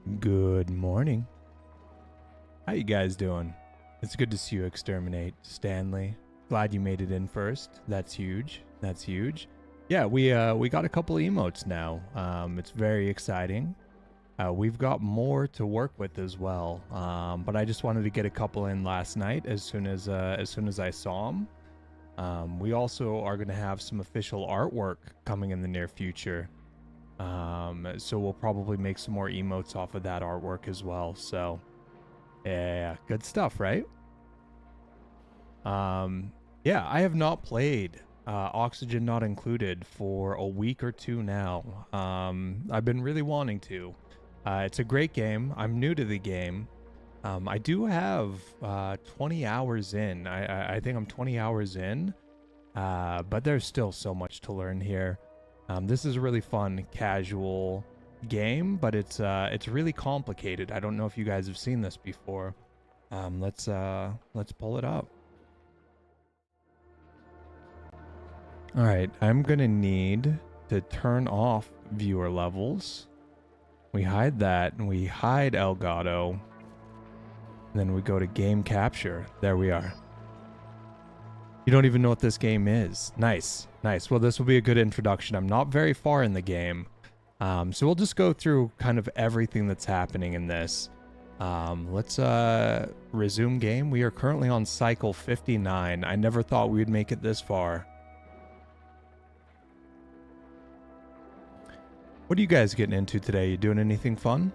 Good morning. How you guys doing? It's good to see you exterminate, Stanley. Glad you made it in first. That's huge. That's huge. Yeah, we got a couple of emotes now. It's very exciting. We've got more to work with as well. But I just wanted to get a couple in last night as soon as I saw them. We also are going to have some official artwork coming in the near future. So we'll probably make some more emotes off of that artwork as well. So yeah, good stuff, right? Yeah, I have not played Oxygen Not Included for a week or two now. I've been really wanting to. It's a great game. I'm new to the game. I do have 20 hours in. I think I'm 20 hours in, but there's still so much to learn here. This is a really fun, casual game, but it's really complicated. I don't know if you guys have seen this before. Let's pull it up. All right, I'm gonna need to turn off viewer levels. We hide that, and we hide Elgato. And then we go to game capture. There we are. You don't even know what this game is. Nice, nice. Well, this will be a good introduction. I'm not very far in the game. So we'll just go through kind of everything that's happening in this. Let's resume game. We are currently on cycle 59. I never thought we would make it this far. What are you guys getting into today? You doing anything fun?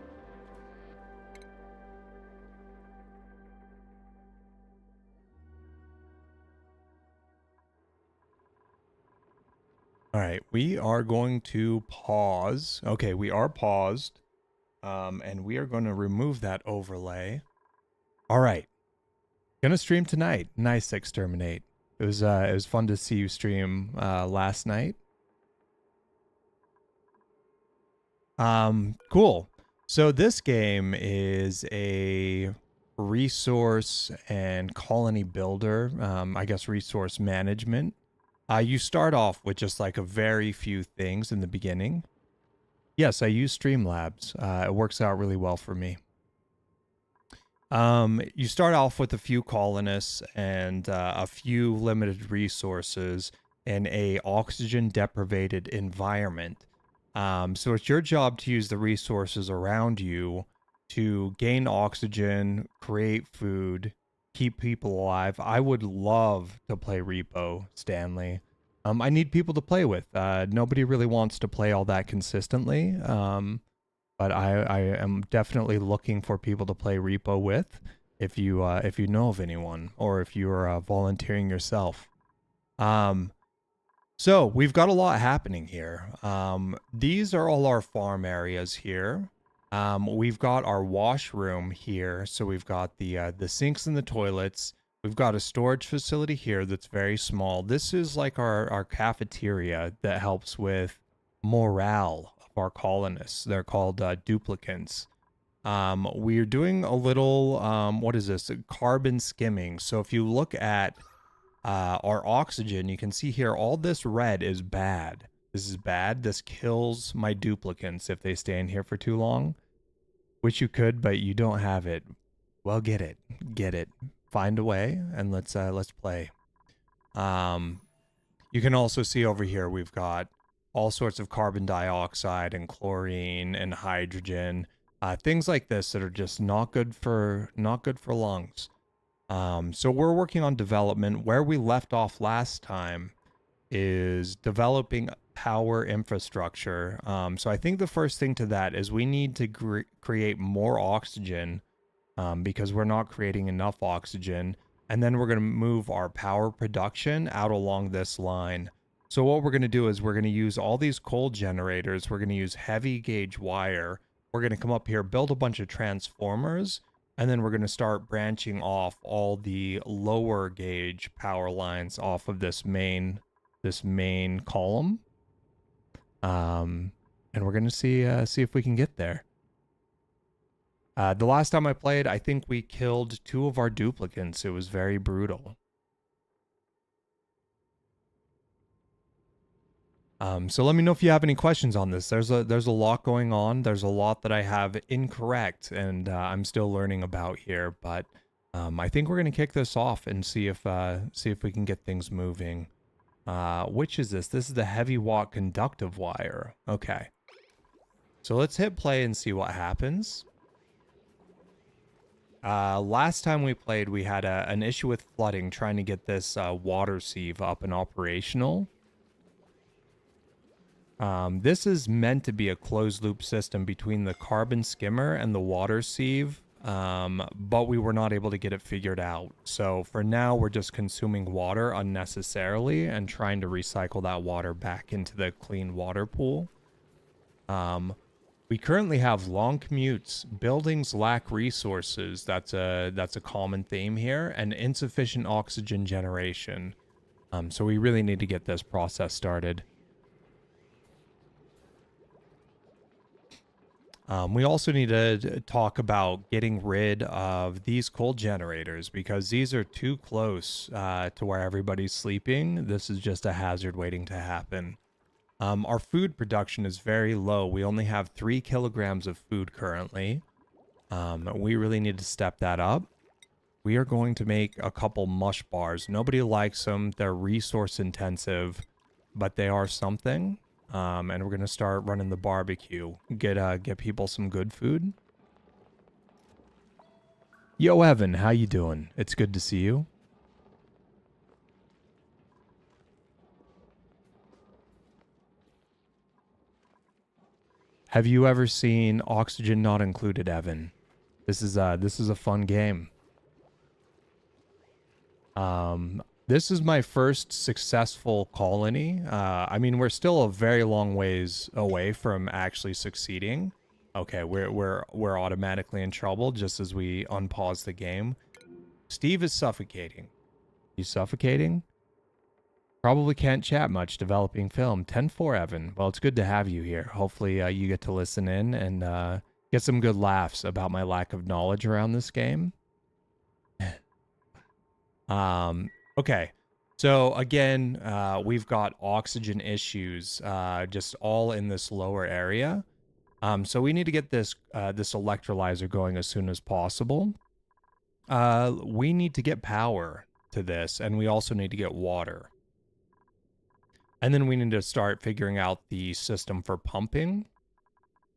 All right, we are going to pause. Okay, we are paused. And we are going to remove that overlay. All right. Gonna stream tonight. Nice, Exterminate. It was fun to see you stream last night. Cool. So this game is a resource and colony builder, I guess resource management. You start off with just like a very few things in the beginning. Yes, I use Streamlabs. It works out really well for me. You start off with a few colonists and a few limited resources in a oxygen deprivated environment. So it's your job to use the resources around you to gain oxygen, create food, keep people alive. I would love to play Repo, Stanley. I need people to play with. Nobody really wants to play all that consistently. But I am definitely looking for people to play Repo with. If you know of anyone, or if you are volunteering yourself. So we've got a lot happening here. These are all our farm areas here. We've got our washroom here. So we've got the sinks and the toilets. We've got a storage facility here that's very small. This is like our cafeteria that helps with morale of our colonists. They're called duplicants. We're doing a little, what is this? Carbon skimming. So if you look at our oxygen, you can see here, all this red is bad. This is bad. This kills my duplicants if they stay in here for too long. Which you could, but you don't have it. Well, get it. Get it. Find a way, and let's play. You can also see over here, we've got all sorts of carbon dioxide and chlorine and hydrogen. Things like this that are just not good for lungs. So we're working on development. Where we left off last time is developing power infrastructure. So I think the first thing to that is we need to create more oxygen because we're not creating enough oxygen. And then we're going to move our power production out along this line. So what we're going to do is we're going to use all these coal generators. We're going to use heavy gauge wire. We're going to come up here, build a bunch of transformers, and then we're going to start branching off all the lower gauge power lines off of this main column. And we're going to see if we can get there. The last time I played, I think we killed 2 of our duplicants. It was very brutal. So let me know if you have any questions on this. There's a lot going on. There's a lot that I have incorrect, and I'm still learning about here. But I think we're gonna kick this off and see if we can get things moving. Which is this? This is the heavy watt conductive wire. Okay. So let's hit play and see what happens. Last time we played, we had an issue with flooding, trying to get this water sieve up and operational. This is meant to be a closed loop system between the carbon skimmer and the water sieve, but we were not able to get it figured out. So for now, we're just consuming water unnecessarily and trying to recycle that water back into the clean water pool. We currently have long commutes, buildings lack resources, that's a common theme here, and insufficient oxygen generation. So we really need to get this process started. We also need to talk about getting rid of these coal generators because these are too close to where everybody's sleeping. This is just a hazard waiting to happen. Our food production is very low. We only have 3 kilograms of food currently. We really need to step that up. We are going to make a couple mush bars. Nobody likes them. They're resource intensive, but they are something. And we're going to start running the barbecue. Get people some good food. Yo, Evan, how you doing? It's good to see you. Have you ever seen Oxygen Not Included, Evan? This is a fun game. This is my first successful colony. I mean, we're still a very long ways away from actually succeeding. Okay, we're automatically in trouble just as we unpause the game. Steve is suffocating. He's suffocating? Probably can't chat much developing film. 10-4, Evan. Well, it's good to have you here. Hopefully you get to listen in and get some good laughs about my lack of knowledge around this game. Okay. So again, we've got oxygen issues just all in this lower area. So we need to get this this electrolyzer going as soon as possible. We need to get power to this, and we also need to get water. And then we need to start figuring out the system for pumping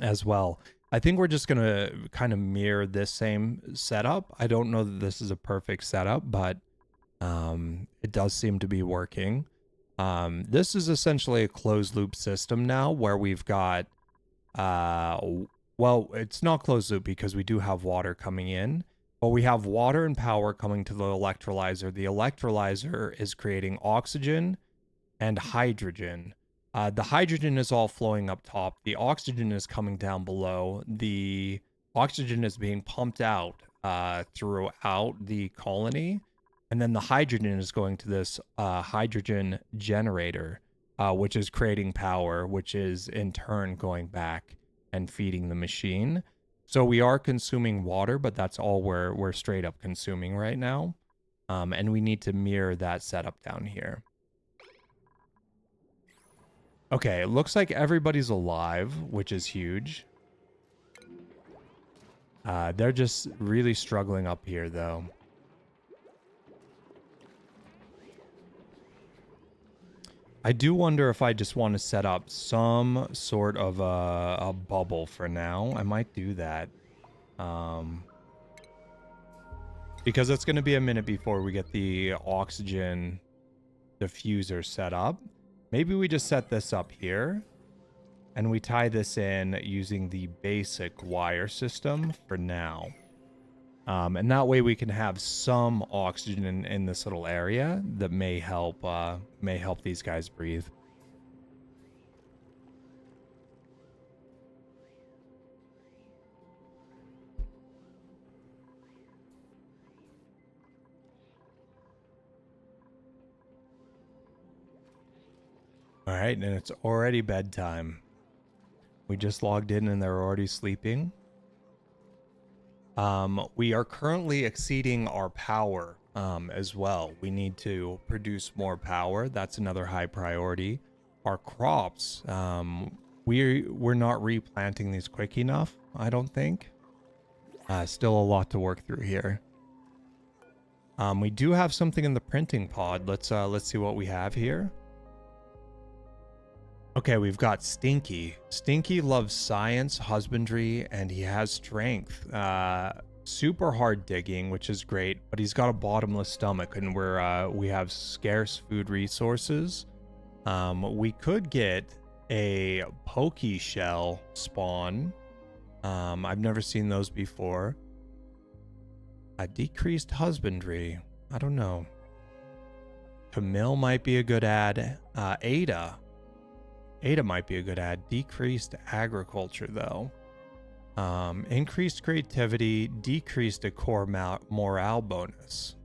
as well. I think we're just going to kind of mirror this same setup. I don't know that this is a perfect setup, but it does seem to be working. This is essentially a closed loop system now where we've got, well, it's not closed loop because we do have water coming in, but we have water and power coming to the electrolyzer. The electrolyzer is creating oxygen and hydrogen. The hydrogen is all flowing up top. The oxygen is coming down below. The oxygen is being pumped out throughout the colony. And then the hydrogen is going to this hydrogen generator, which is creating power, which is in turn going back and feeding the machine. So we are consuming water, but that's all we're straight up consuming right now. And we need to mirror that setup down here. Okay, it looks like everybody's alive, which is huge. They're just really struggling up here, though. I do wonder if I just want to set up some sort of a bubble for now. I might do that. Because it's going to be a minute before we get the oxygen diffuser set up. Maybe we just set this up here. And we tie this in using the basic wire system for now. And that way we can have some oxygen in this little area that may help these guys breathe. All right, and it's already bedtime. We just logged in and they're already sleeping. We are currently exceeding our power as well. We need to produce more power. That's another high priority. our crops. We're not replanting these quick enough, I don't think. Still a lot to work through here. We do have something in the printing pod. Let's see what we have here. Okay, we've got Stinky. Stinky loves science, husbandry, and he has strength. Super hard digging, which is great, but he's got a bottomless stomach, and we have scarce food resources. We could get a pokey shell spawn. I've never seen those before. A decreased husbandry. I don't know. Camille might be a good ad. Ada. Ada might be a good ad. Decreased agriculture, though. Increased creativity, decreased decor morale bonus.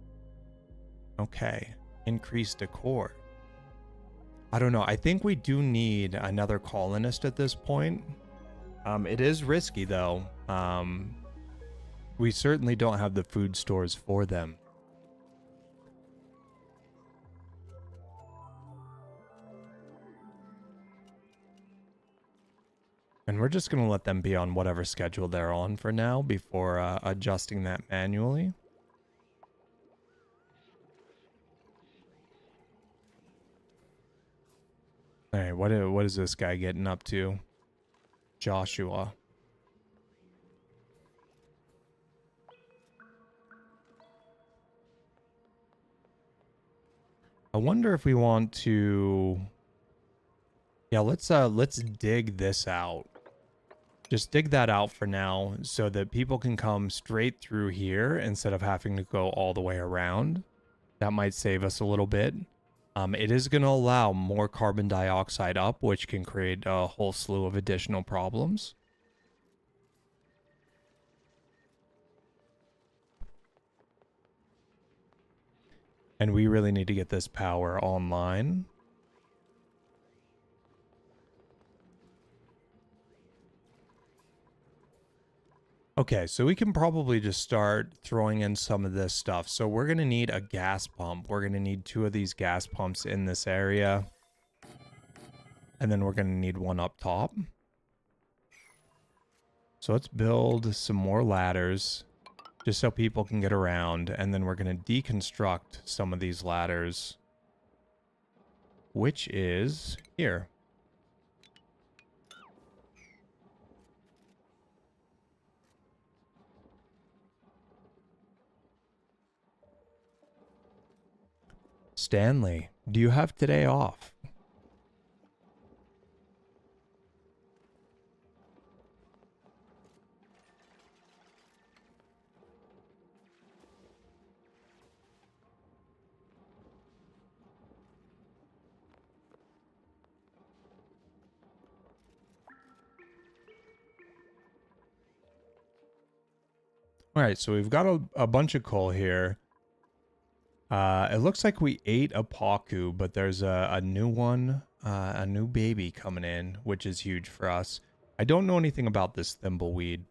Okay. Increased decor. I don't know. I think we do need another colonist at this point. It is risky, though. We certainly don't have the food stores for them. And we're just going to let them be on whatever schedule they're on for now before adjusting that manually. All right, what is this guy getting up to? Joshua. I wonder if we want to... Yeah, let's dig this out. Just dig that out for now so that people can come straight through here instead of having to go all the way around. That might save us a little bit. It is going to allow more carbon dioxide up, which can create a whole slew of additional problems. And we really need to get this power online. Okay, so we can probably just start throwing in some of this stuff. So we're going to need a gas pump. We're going to need 2 of these gas pumps in this area. And then we're going to need one up top. So let's build some more ladders just so people can get around. And then we're going to deconstruct some of these ladders, which is here. Stanley, do you have today off? All right, so we've got a bunch of coal here. It looks like we ate a Paku, but there's a new one, a new baby coming in, which is huge for us. I don't know anything about this thimbleweed.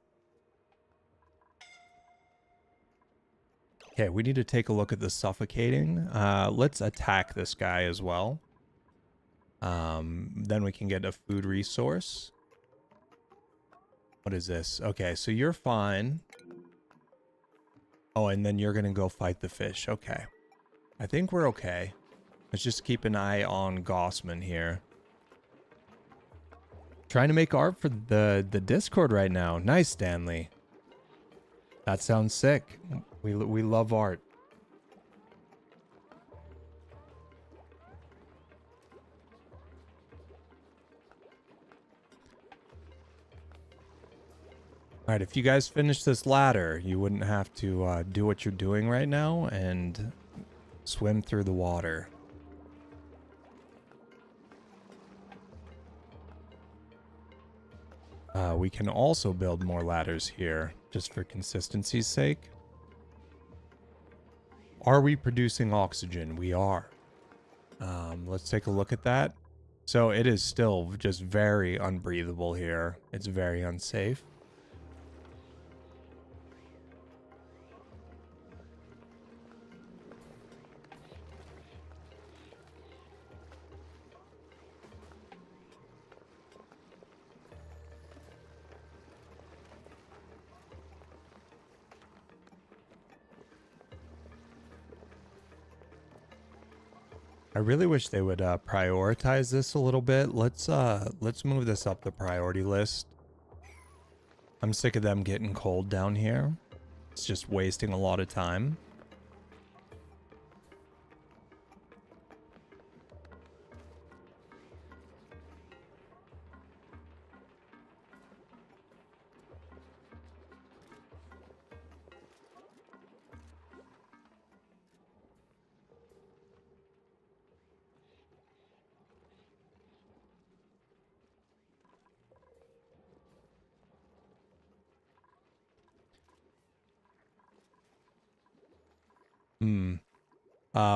Okay, we need to take a look at the suffocating. Let's attack this guy as well. Then we can get a food resource. What is this? Okay, so you're fine. Oh, and then you're gonna go fight the fish. Okay. I think we're okay. Let's just keep an eye on Gossman here. Trying to make art for the Discord right now. Nice, Stanley. That sounds sick. We love art. All right, if you guys finish this ladder, you wouldn't have to do what you're doing right now and swim through the water. We can also build more ladders here, just for consistency's sake. Are we producing oxygen? We are. Let's take a look at that. So it is still just very unbreathable here. It's very unsafe. I really wish they would prioritize this a little bit. Let's move this up the priority list. I'm sick of them getting cold down here. It's just wasting a lot of time.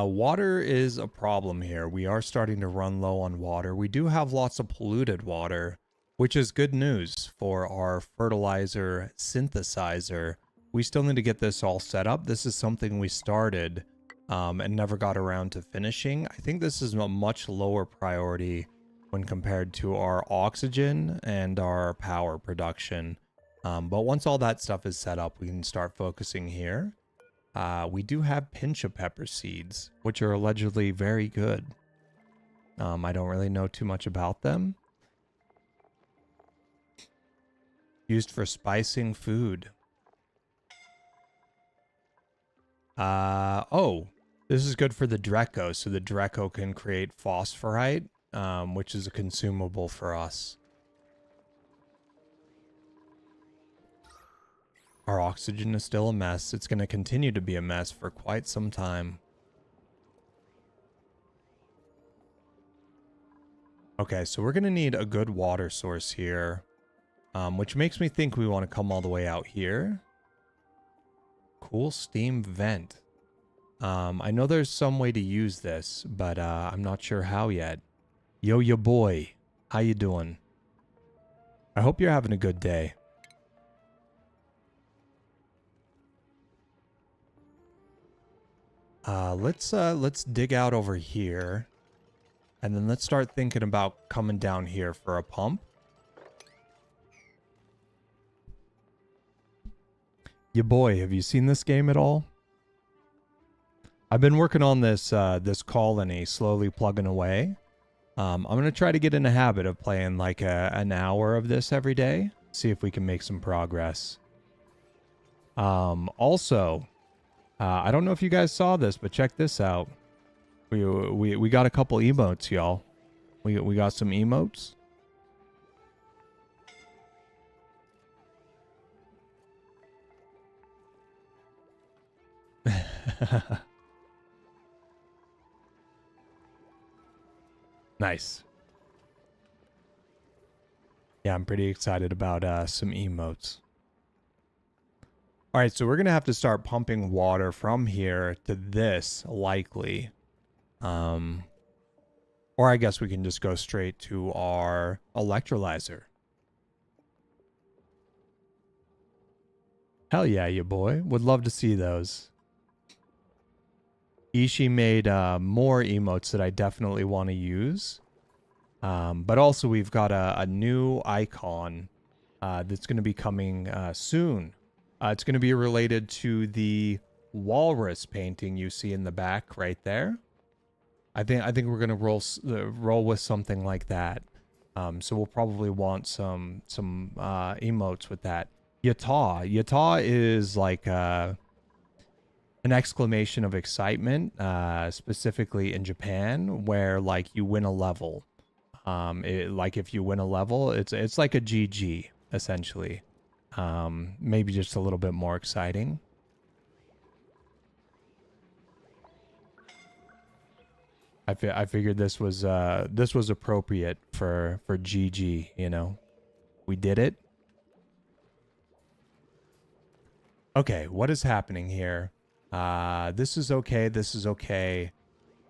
Water is a problem here. We are starting to run low on water. We do have lots of polluted water, which is good news for our fertilizer synthesizer. We still need to get this all set up. This is something we started and never got around to finishing. I think this is a much lower priority when compared to our oxygen and our power production. But once all that stuff is set up, we can start focusing here. We do have pinch of pepper seeds, which are allegedly very good. I don't really know too much about them. Used for spicing food. Oh, this is good for the Dreco. So the Dreco can create phosphorite, which is a consumable for us. Our oxygen is still a mess. It's going to continue to be a mess for quite some time. Okay, so we're going to need a good water source here, which makes me think we want to come all the way out here. Cool steam vent. I know there's some way to use this, but I'm not sure how yet. Yo, ya boy. How you doing? I hope you're having a good day. Let's dig out over here, and then let's start thinking about coming down here for a pump. Ya boy, have you seen this game at all? I've been working on this this colony, slowly plugging away. I'm gonna try to get in the habit of playing like an hour of this every day. See if we can make some progress. Also, I don't know if you guys saw this, but check this out. We got a couple emotes, y'all. We got some emotes. Nice. Yeah, I'm pretty excited about some emotes. All right, so we're going to have to start pumping water from here to this, likely. Or I guess we can just go straight to our electrolyzer. Hell yeah, you boy. Would love to see those. Ishi made more emotes that I definitely want to use. But also we've got a new icon that's going to be coming soon. It's going to be related to the walrus painting you see in the back right there. I think we're going to roll with something like that. So we'll probably want some emotes with that. Yata. Yata is like an exclamation of excitement, specifically in Japan, where like you win a level. Like if you win a level, it's like a GG essentially. Maybe just a little bit more exciting. I figured this was appropriate for GG, you know. We did it. Okay, what is happening here? This is okay, this is okay.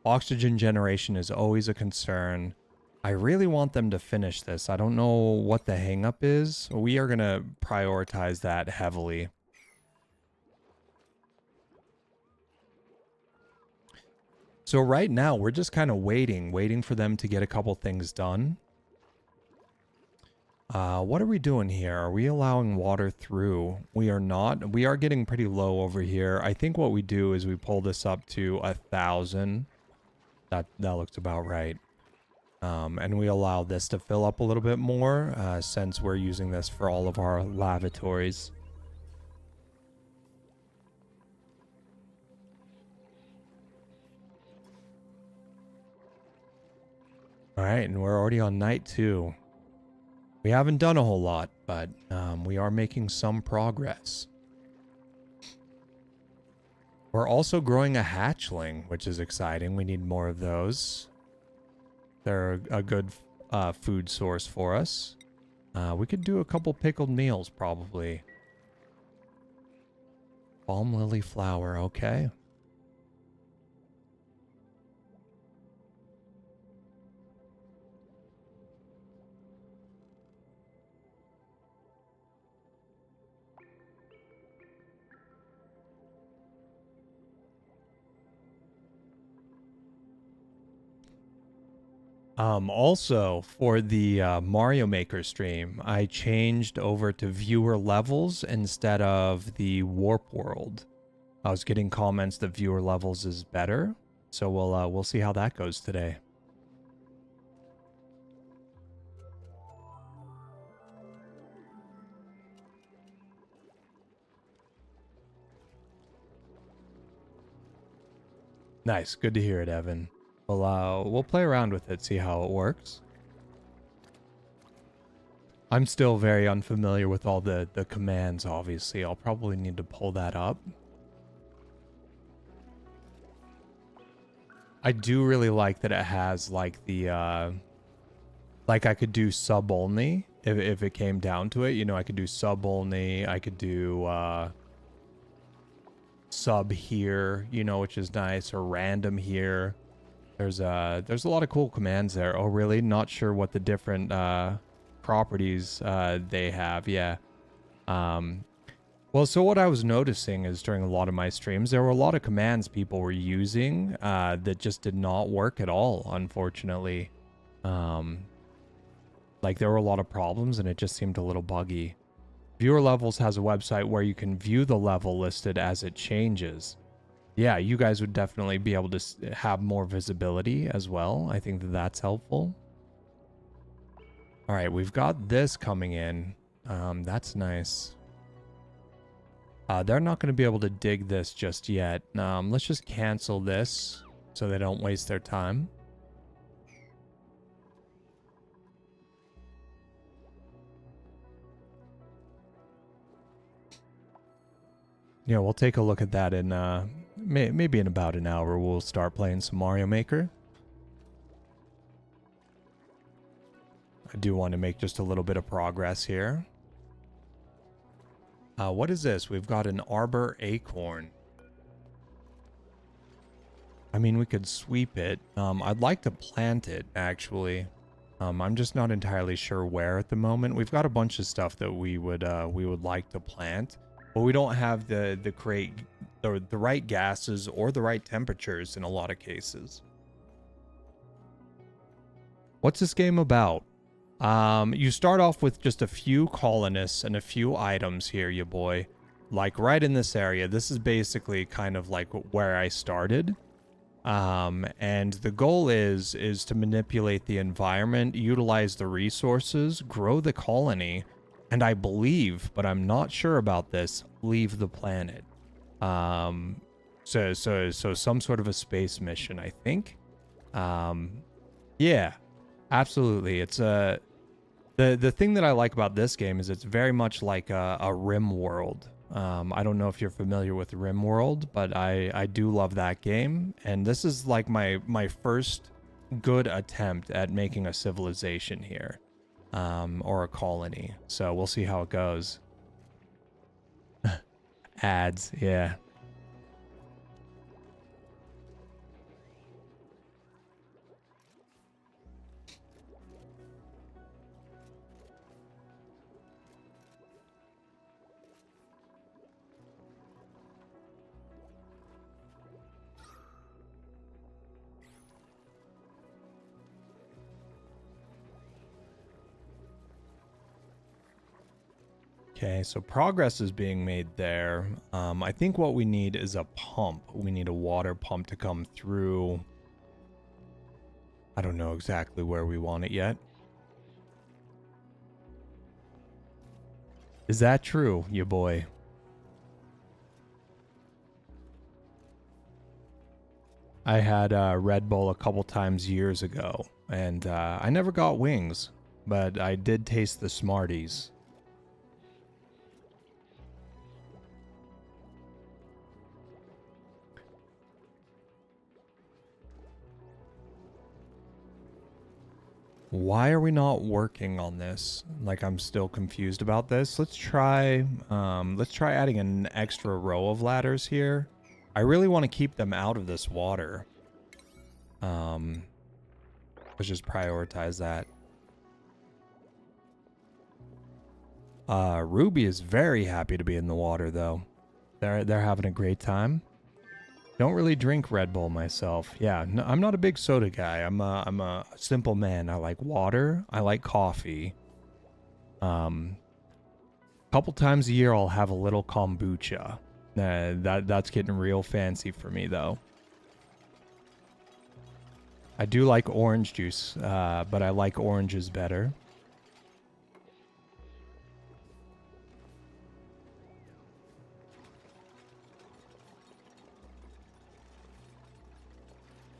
Oxygen generation is always a concern. I really want them to finish this. I don't know what the hang up is. We are going to prioritize that heavily. So right now, we're just kind of waiting for them to get a couple things done. What are we doing here? Are we allowing water through? We are not. We are getting pretty low over here. I think what we do is we pull this up to 1,000. That looks about right. And we allow this to fill up a little bit more since we're using this for all of our lavatories. All right, and we're already on night 2. We haven't done a whole lot, but we are making some progress. We're also growing a hatchling, which is exciting. We need more of those. They're a good food source for us. We could do a couple pickled meals, probably. Balm lily flower, okay. Also for the Mario Maker stream, I changed over to viewer levels instead of the warp world. I was getting comments that viewer levels is better, so we'll see how that goes today. Nice, good to hear it, Evan. We'll play around with it, see how it works. I'm still very unfamiliar with all the commands, obviously. I'll probably need to pull that up. I do really like that it has like the like I could do sub only if it came down to it. You know, I could do sub only, I could do sub here, you know, which is nice, or random here. There's a lot of cool commands there. Oh, really? Not sure what the different properties they have. Yeah. Well, so what I was noticing is during a lot of my streams, there were a lot of commands people were using that just did not work at all, unfortunately. Like there were a lot of problems and it just seemed a little buggy. Viewer Levels has a website where you can view the level listed as it changes. Yeah, you guys would definitely be able to have more visibility as well. I think that that's helpful. All right, we've got this coming in. That's nice. They're not going to be able to dig this just yet. Let's just cancel this so they don't waste their time. Yeah, we'll take a look at that in maybe in about an hour. We'll start playing some Mario Maker. I do want to make just a little bit of progress here. What is this? We've got an arbor acorn. I mean, we could sweep it. I'd like to plant it, actually. I'm just not entirely sure where at the moment. We've got a bunch of stuff that we would like to plant, but we don't have the right gases or the right temperatures in a lot of cases. What's this game about? You start off with just a few colonists and a few items here, you boy. Like right in this area. This is basically kind of like where I started. And the goal is to manipulate the environment, utilize the resources, grow the colony, and I believe, but I'm not sure about this, leave the planet. So some sort of a space mission, I think. Yeah, absolutely. It's the thing that I like about this game is it's very much like a Rim World. I don't know if you're familiar with Rim World, but I do love that game. And this is like my first good attempt at making a civilization here, or a colony. So we'll see how it goes. Ads, yeah. Okay, so progress is being made there. I think what we need is a pump. We need a water pump to come through I don't know exactly where we want it yet. Is that true, you boy? I had Red Bull a couple times years ago, and I never got wings, but I did taste the Smarties. Why are we not working on this? Like, I'm still confused about this. Let's try adding an extra row of ladders here. I really want to keep them out of this water. Let's just prioritize that. Ruby is very happy to be in the water, though. They're having a great time. Don't really drink Red Bull myself. Yeah, no, I'm not a big soda guy. I'm a simple man. I like water. I like coffee. Couple times a year I'll have a little kombucha. That's getting real fancy for me though. I do like orange juice, but I like oranges better.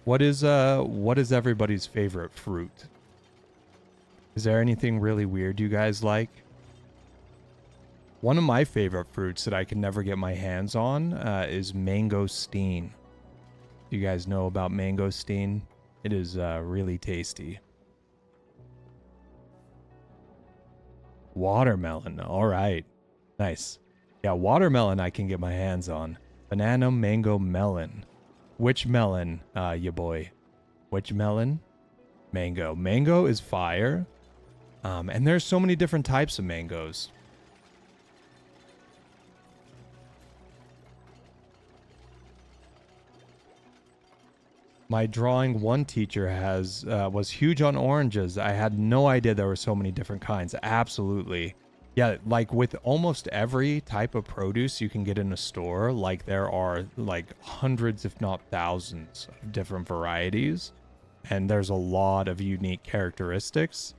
What is everybody's favorite fruit? Is there anything really weird you guys like? One of my favorite fruits that I can never get my hands on is mangosteen. You guys know about mangosteen? It is really tasty. Watermelon. All right. Nice. Yeah, watermelon I can get my hands on. Banana, mango, melon. Which melon, ya boy? Which melon? Mango. Mango is fire. And there's so many different types of mangoes. My drawing one teacher was huge on oranges. I had no idea there were so many different kinds. Absolutely. Yeah, like with almost every type of produce you can get in a store, like there are like hundreds, if not thousands, of different varieties. And there's a lot of unique characteristics.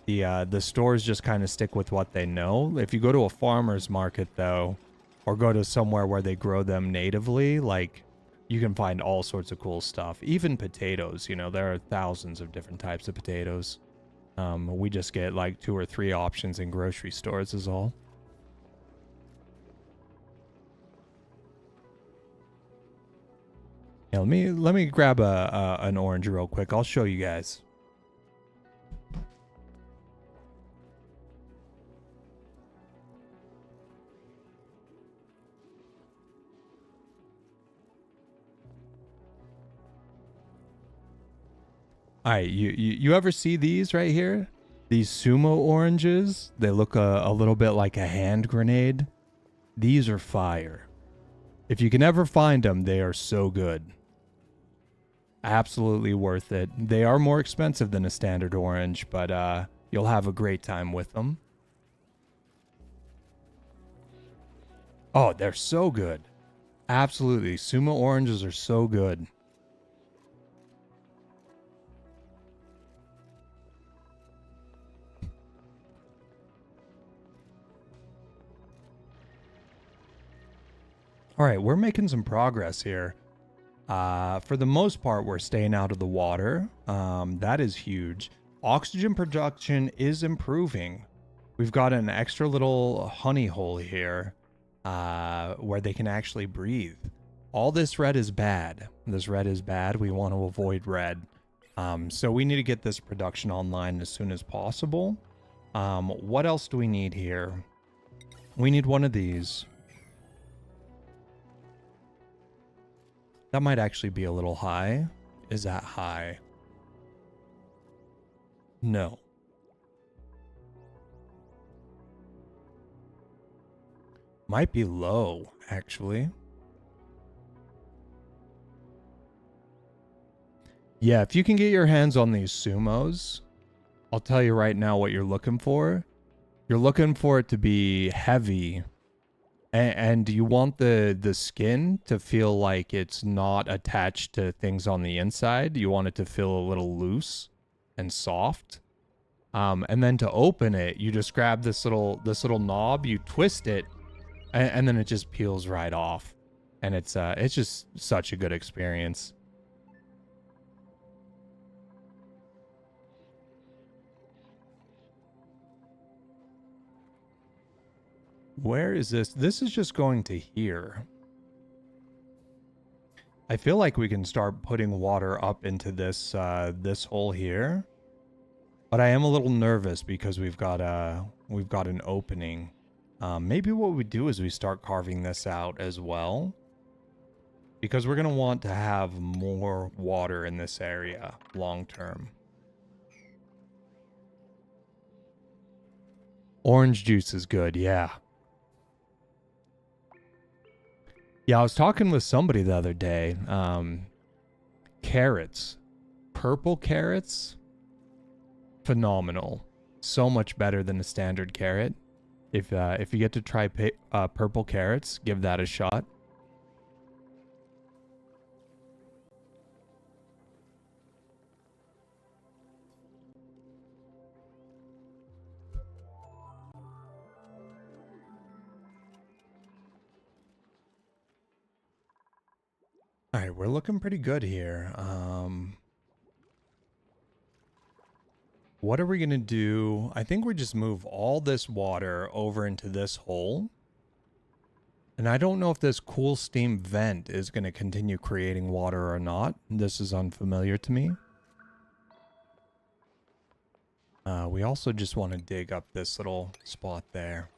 The stores just kind of stick with what they know. If you go to a farmer's market, though, or go to somewhere where they grow them natively, like you can find all sorts of cool stuff. Even potatoes, you know, there are thousands of different types of potatoes. We just get like 2 or 3 options in grocery stores is all. Yeah, let me grab an orange real quick. I'll show you guys. All right, you ever see these right here? These sumo oranges? They look a little bit like a hand grenade. These are fire. If you can ever find them, they are so good. Absolutely worth it. They are more expensive than a standard orange, but you'll have a great time with them. Oh, they're so good. Absolutely. Sumo oranges are so good. All right, we're making some progress here. For the most part, we're staying out of the water. That is huge. Oxygen production is improving. We've got an extra little honey hole here where they can actually breathe. All this red is bad. This red is bad. We want to avoid red. So we need to get this production online as soon as possible. What else do we need here? We need one of these. That might actually be a little high. Is that high? No. Might be low, actually. Yeah, if you can get your hands on these sumos, I'll tell you right now what you're looking for. You're looking for it to be heavy And you want the skin to feel like it's not attached to things on the inside. You want it to feel a little loose and soft. And then to open it, you just grab this little knob, you twist it, and then it just peels right off. And it's just such a good experience. Where is this? This is just going to here. I feel like we can start putting water up into this hole here. But I am a little nervous because we've got an opening. Maybe what we do is we start carving this out as well. Because we're going to want to have more water in this area long term. Orange juice is good, yeah. Yeah, I was talking with somebody the other day. Carrots. Purple carrots. Phenomenal. So much better than a standard carrot. If you get to try purple carrots, give that a shot. All right, we're looking pretty good here. What are we going to do? I think we just move all this water over into this hole. And I don't know if this cool steam vent is going to continue creating water or not. This is unfamiliar to me. We also just want to dig up this little spot there.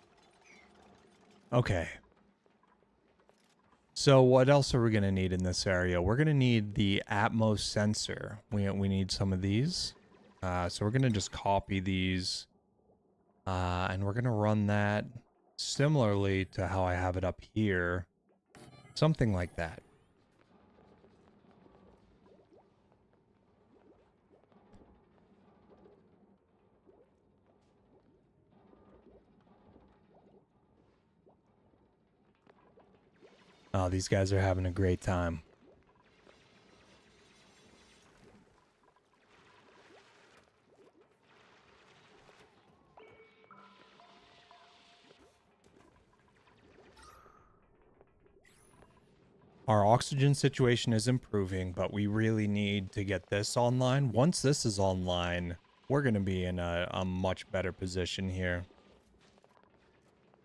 Okay. So what else are we going to need in this area? We're going to need the Atmos sensor. We need some of these. So we're going to just copy these. And we're going to run that similarly to how I have it up here. Something like that. Oh, these guys are having a great time. Our oxygen situation is improving, but we really need to get this online. Once this is online, we're going to be in a much better position here.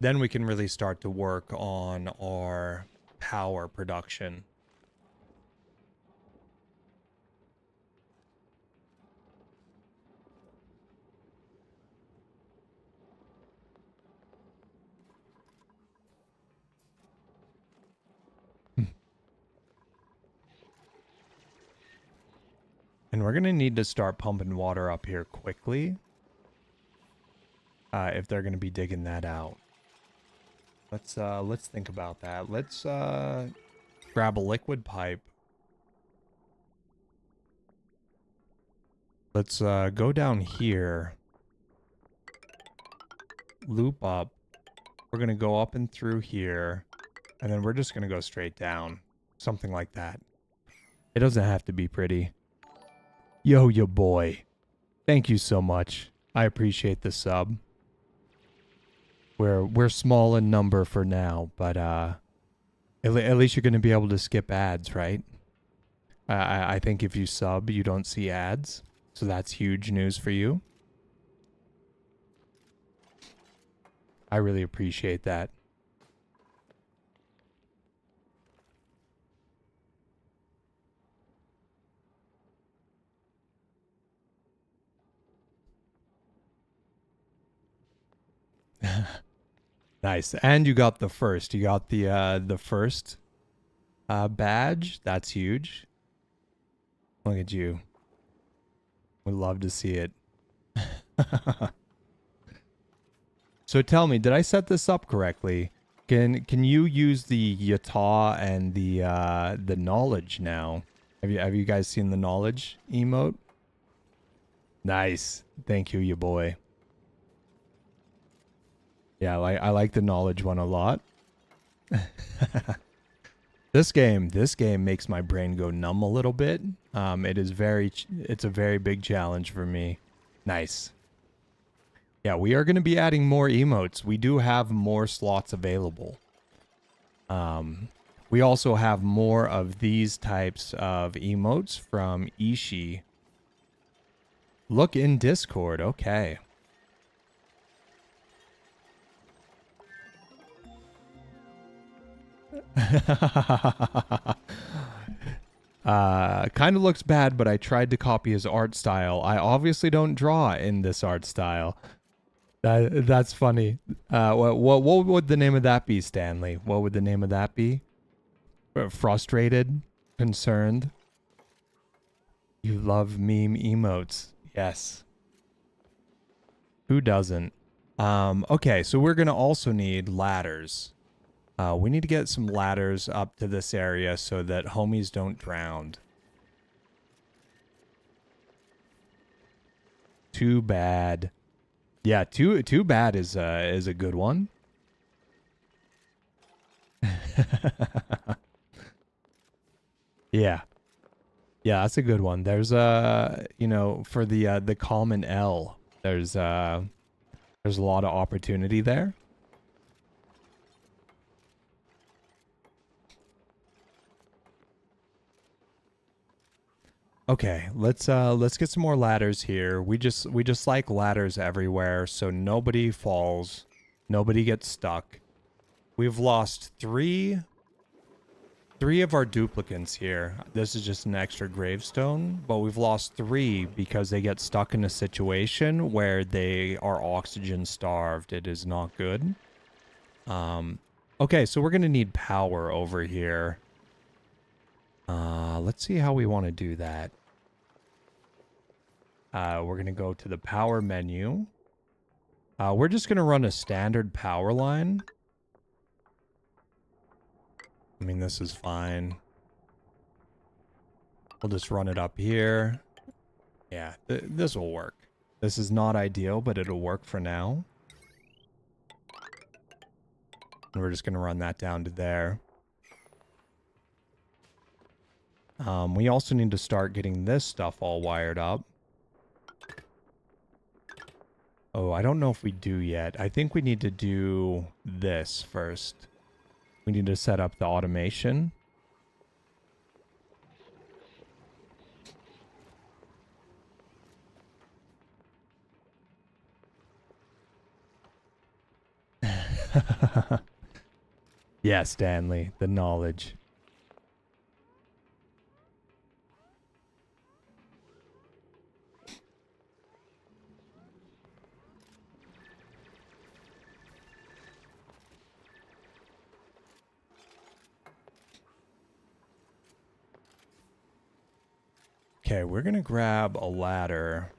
Then we can really start to work on our power production. And we're going to need to start pumping water up here quickly. If they're going to be digging that out. Let's think about that. Let's grab a liquid pipe. Let's go down here. Loop up. We're going to go up and through here. And then we're just going to go straight down. Something like that. It doesn't have to be pretty. Yo, boy. Thank you so much. I appreciate the sub. We're small in number for now, but at least you're going to be able to skip ads, right? I think if you sub, you don't see ads. So that's huge news for you. I really appreciate that. Nice. And you got the first. You got the first badge. That's huge. Look at you. Would love to see it. So tell me, did I set this up correctly? Can you use the Yata and the knowledge now? Have you guys seen the knowledge emote? Nice. Thank you, boy. Yeah, I like the knowledge one a lot. This game makes my brain go numb a little bit. It's a very big challenge for me. Nice. Yeah, we are going to be adding more emotes. We do have more slots available. We also have more of these types of emotes from Ishii. Look in Discord. Okay. Kind of looks bad, but I tried to copy his art style. I obviously don't draw in this art style. That's funny. What would the name of that be, Stanley? What would the name of that be? Frustrated? Concerned? You love meme emotes. Yes. Who doesn't? Okay, so we're gonna also need ladders. We need to get some ladders up to this area so that homies don't drown. Too bad. Yeah, too bad is a good one. Yeah. Yeah, that's a good one. There's for the common L, there's a lot of opportunity there. Okay, let's get some more ladders here. We just like ladders everywhere so nobody falls, nobody gets stuck. We've lost three of our duplicants here. This is just an extra gravestone, but we've lost 3 because they get stuck in a situation where they are oxygen starved. It is not good. Okay, so we're gonna need power over here. Let's see how we want to do that. We're going to go to the power menu. We're just going to run a standard power line. I mean, this is fine. We'll just run it up here. Yeah, this will work. This is not ideal, but it'll work for now. And we're just going to run that down to there. We also need to start getting this stuff all wired up. Oh, I don't know if we do yet. I think we need to do this first. We need to set up the automation. Yeah, Stanley, the knowledge. Okay, we're going to grab a ladder.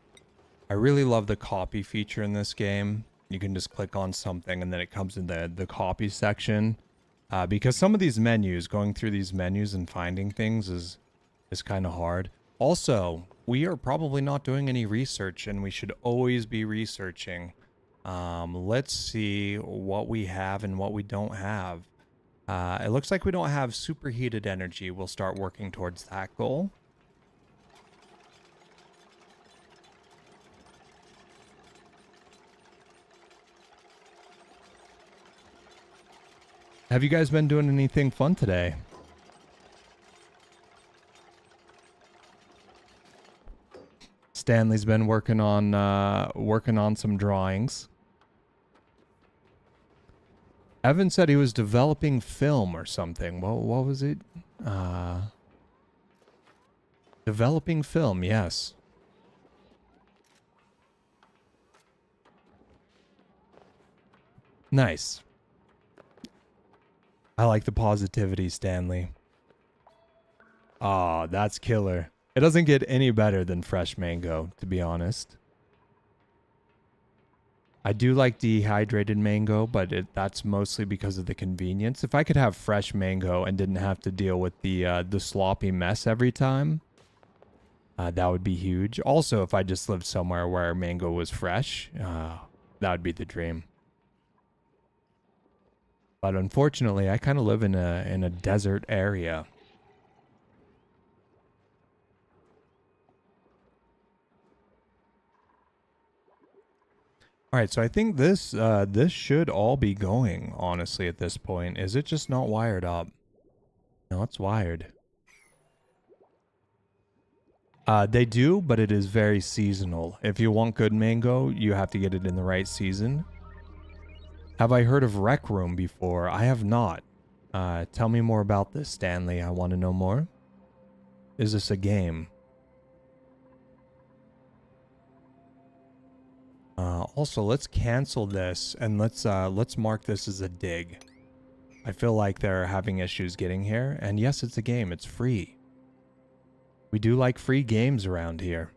I really love the copy feature in this game. You can just click on something and then it comes in the copy section. Because some of these menus, going through these menus and finding things is kind of hard. Also, we are probably not doing any research and we should always be researching. Let's see what we have and what we don't have. It looks like we don't have superheated energy. We'll start working towards that goal. Have you guys been doing anything fun today? Stanley's been working on some drawings. Evan said he was developing film or something. What was it? Developing film, yes. Nice. I like the positivity, Stanley. Aw, that's killer. It doesn't get any better than fresh mango, to be honest. I do like dehydrated mango, but that's mostly because of the convenience. If I could have fresh mango and didn't have to deal with the sloppy mess every time, that would be huge. Also, if I just lived somewhere where mango was fresh, that would be the dream. But unfortunately, I kind of live in a desert area. All right, so I think this should all be going, honestly, at this point. Is it just not wired up? No, it's wired. They do, but it is very seasonal. If you want good mango, you have to get it in the right season. Have I heard of Rec Room before? I have not. Tell me more about this, Stanley. I want to know more. Is this a game? Also, let's cancel this and let's mark this as a dig. I feel like they're having issues getting here, and yes, it's a game. It's free. We do like free games around here.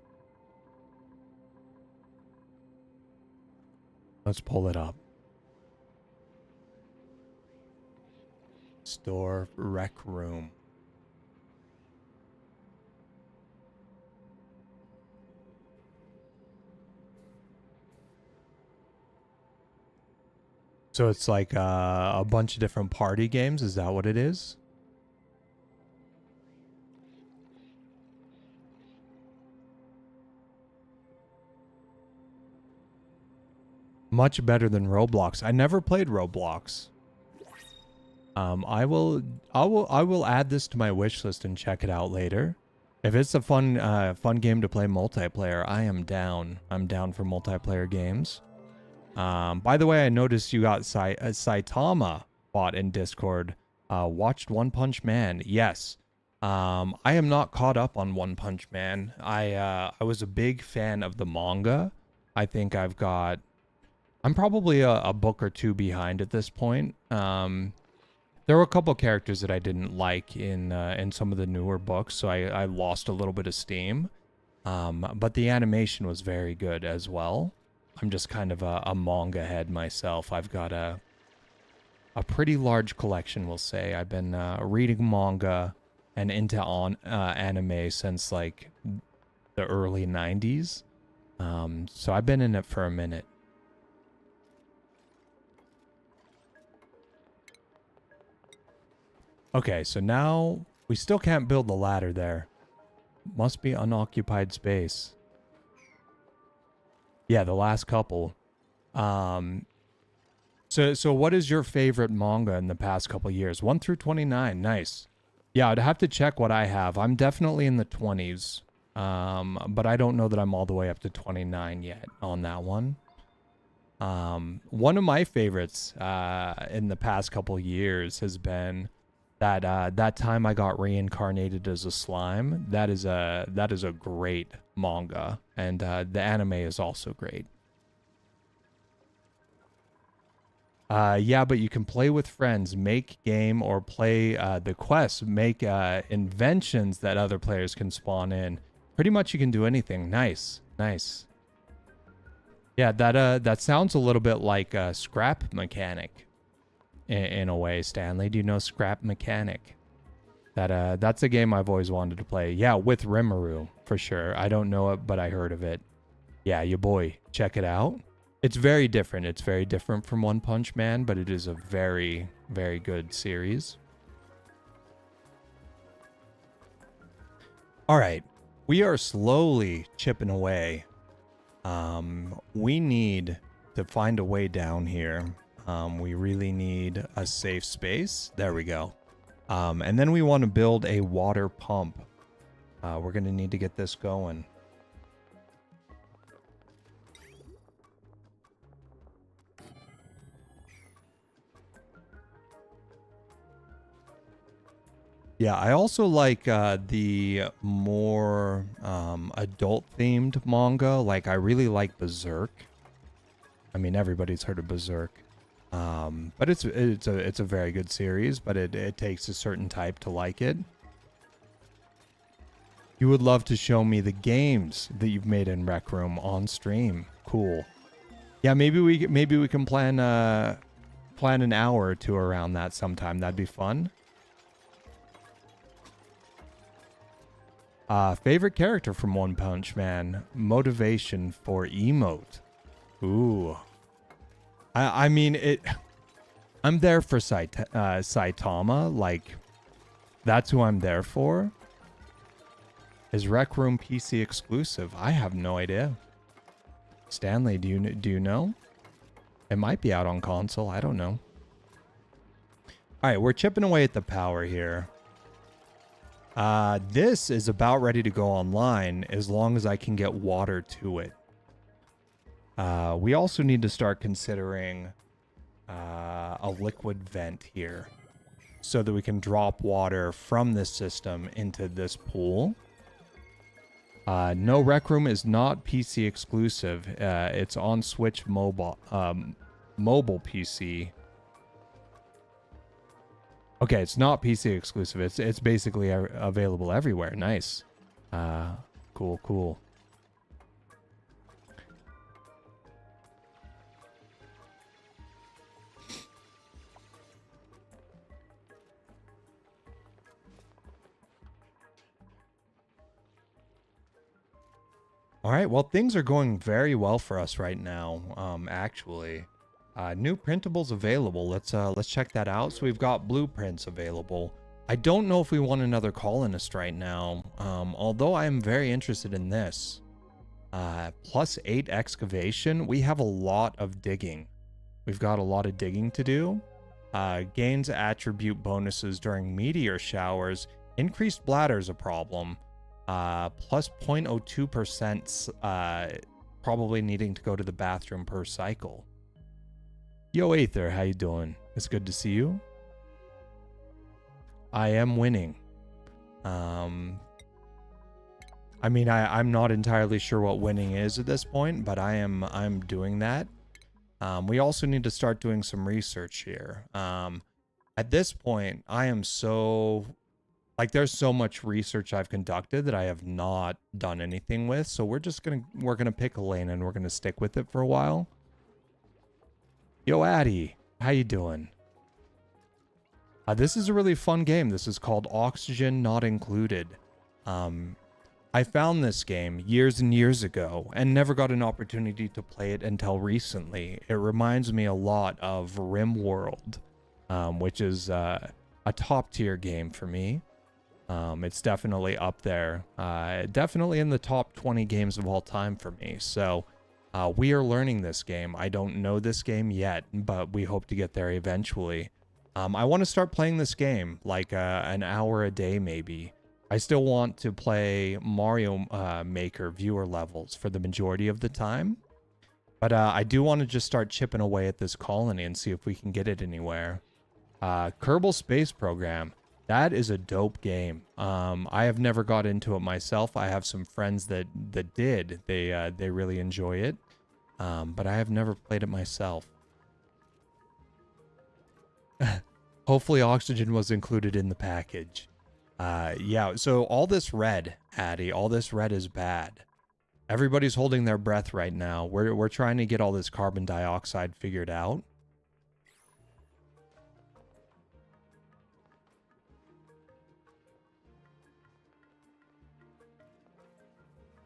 Let's pull it up. Store Rec Room. So it's like a bunch of different party games. Is that what it is? Much better than Roblox. I never played Roblox. I will add this to my wish list and check it out later. If it's a fun game to play multiplayer, I am down. I'm down for multiplayer games. By the way, I noticed you got Saitama bot in Discord. Watched One Punch Man. Yes. I am not caught up on One Punch Man. I was a big fan of the manga. I think I'm probably a book or two behind at this point. There were a couple characters that I didn't like in some of the newer books, so I lost a little bit of steam. But the animation was very good as well. I'm just kind of a manga head myself. I've got a pretty large collection, we'll say. I've been reading manga and into anime since like the early 90s. So I've been in it for a minute. Okay, so now we still can't build the ladder there. Must be unoccupied space. Yeah, the last couple. So what is your favorite manga in the past couple years? 1 through 29. Nice. Yeah, I'd have to check what I have. I'm definitely in the 20s. But I don't know that I'm all the way up to 29 yet on that one. One of my favorites in the past couple years has been that time I got reincarnated as a slime. That is a great manga, and the anime is also great. Yeah, but you can play with friends, make game, or play the quests, make inventions that other players can spawn in. Pretty much you can do anything. Nice, nice. Yeah, that sounds a little bit like a scrap mechanic. In a way, Stanley. Do you know Scrap Mechanic? That's a game I've always wanted to play. Yeah, with Rimuru, for sure. I don't know it, but I heard of it. Yeah, your boy. Check it out. It's very different. It's very different from One Punch Man, but it is a very, very good series. All right. We are slowly chipping away. We need to find a way down here. We really need a safe space. There we go. And then we want to build a water pump. We're going to need to get this going. Yeah, I also like the more adult-themed manga. Like, I really like Berserk. I mean, everybody's heard of Berserk. But it's a very good series, but it takes a certain type to like it. You would love to show me the games that you've made in Rec Room on stream. Cool. Yeah, maybe we can plan an hour or two around that sometime. That'd be fun. Favorite character from One Punch Man? Motivation for emote. Ooh. I mean, I'm there for Saitama. Like, that's who I'm there for. Is Rec Room PC exclusive? I have no idea. Stanley, do you know? It might be out on console. I don't know. All right, we're chipping away at the power here. This is about ready to go online as long as I can get water to it. We also need to start considering a liquid vent here so that we can drop water from this system into this pool. No, Rec Room is not PC exclusive. It's on Switch mobile PC. Okay, it's not PC exclusive. It's basically available everywhere. Nice. Cool. All right, well, things are going very well for us right now, actually. New printables available. Let's check that out. So we've got blueprints available. I don't know if we want another colonist right now, although I am very interested in this. +8 excavation. We have a lot of digging. We've got a lot of digging to do. Gains attribute bonuses during meteor showers. Increased bladder is a problem. Plus 0.02%, probably needing to go to the bathroom per cycle. Yo, Aether, how you doing? It's good to see you. I am winning. I mean, I'm not entirely sure what winning is at this point, but I'm doing that. We also need to start doing some research here. At this point, I am so... Like, there's so much research I've conducted that I have not done anything with. So we're gonna pick a lane and we're gonna stick with it for a while. Yo, Addy, how you doing? This is a really fun game. This is called Oxygen Not Included. I found this game years and years ago and never got an opportunity to play it until recently. It reminds me a lot of RimWorld, which is a top tier game for me. It's definitely up there. Definitely in the top 20 games of all time for me. So we are learning this game. I don't know this game yet, but we hope to get there eventually. I want to start playing this game like an hour a day maybe. I still want to play Mario Maker viewer levels for the majority of the time. But I do want to just start chipping away at this colony and see if we can get it anywhere. Kerbal Space Program. That is a dope game. I have never got into it myself. I have some friends that did. They really enjoy it. But I have never played it myself. Hopefully Oxygen was included in the package. Yeah, so all this red, Addy, all this red is bad. Everybody's holding their breath right now. We're trying to get all this carbon dioxide figured out.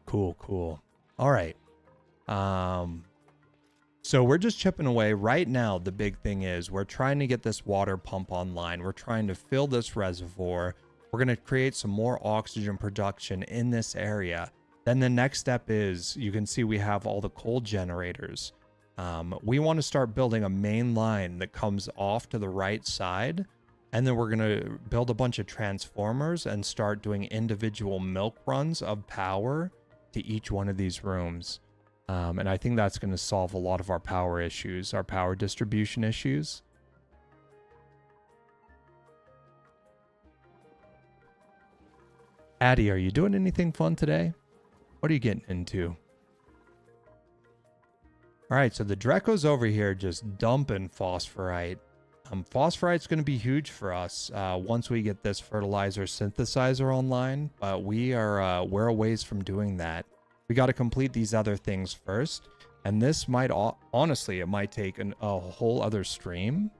Cool. All right. So we're just chipping away. Right now, the big thing is we're trying to get this water pump online. We're trying to fill this reservoir. We're going to create some more oxygen production in this area. Then the next step is, you can see we have all the coal generators. We want to start building a main line that comes off to the right side. And then we're going to build a bunch of transformers and start doing individual milk runs of power to each one of these rooms. And I think that's going to solve a lot of our power issues, our power distribution issues. Addy, are you doing anything fun today? What are you getting into? All right, so the Draco's over here just dumping phosphorite. Phosphorite's going to be huge for us once we get this fertilizer synthesizer online, but we're a ways from doing that. We got to complete these other things first, and this might, honestly, it might take a whole other stream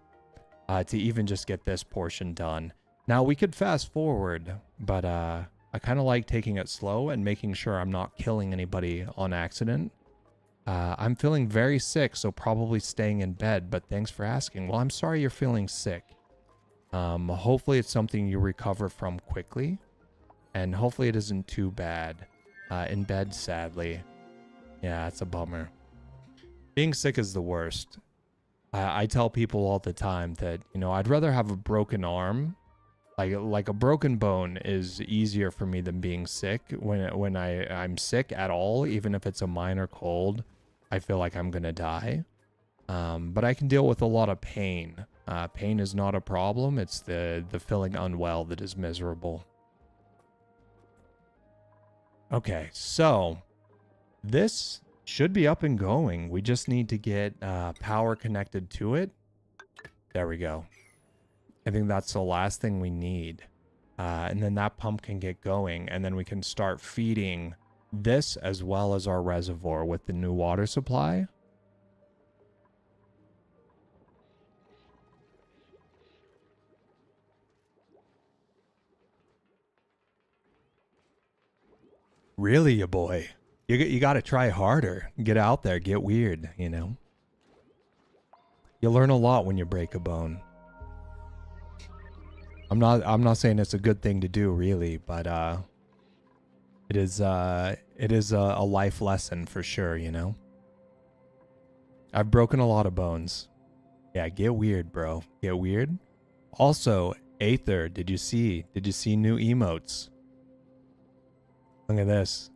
to even just get this portion done. Now, we could fast forward, but I kind of like taking it slow and making sure I'm not killing anybody on accident. I'm feeling very sick, so probably staying in bed, but thanks for asking. Well, I'm sorry you're feeling sick. Hopefully it's something you recover from quickly, and hopefully it isn't too bad. In bed, sadly. Yeah, it's a bummer. Being sick is the worst. I tell people all the time that, you know, I'd rather have a broken arm. Like a broken bone is easier for me than being sick. When I'm sick at all, even if it's a minor cold, I feel like I'm gonna die. But I can deal with a lot of pain. Pain is not a problem. It's the feeling unwell that is miserable. Okay, so this should be up and going. We just need to get power connected to it. There we go. I think that's the last thing we need. And then that pump can get going, and then we can start feeding this as well as our reservoir with the new water supply. Really, you boy. You got to try harder. Get out there, get weird, you know. You learn a lot when you break a bone. I'm not saying it's a good thing to do, really, but it is a life lesson for sure, you know. I've broken a lot of bones. Yeah, get weird, bro. Get weird. Also, Aether, did you see new emotes? Look at this.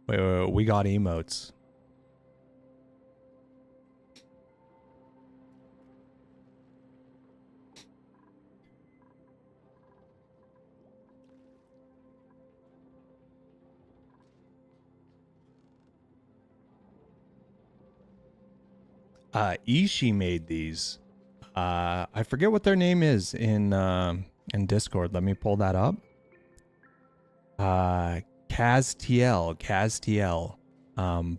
Wait, we got emotes. Ishi made these. I forget what their name is in Discord. Let me pull that up. Kaz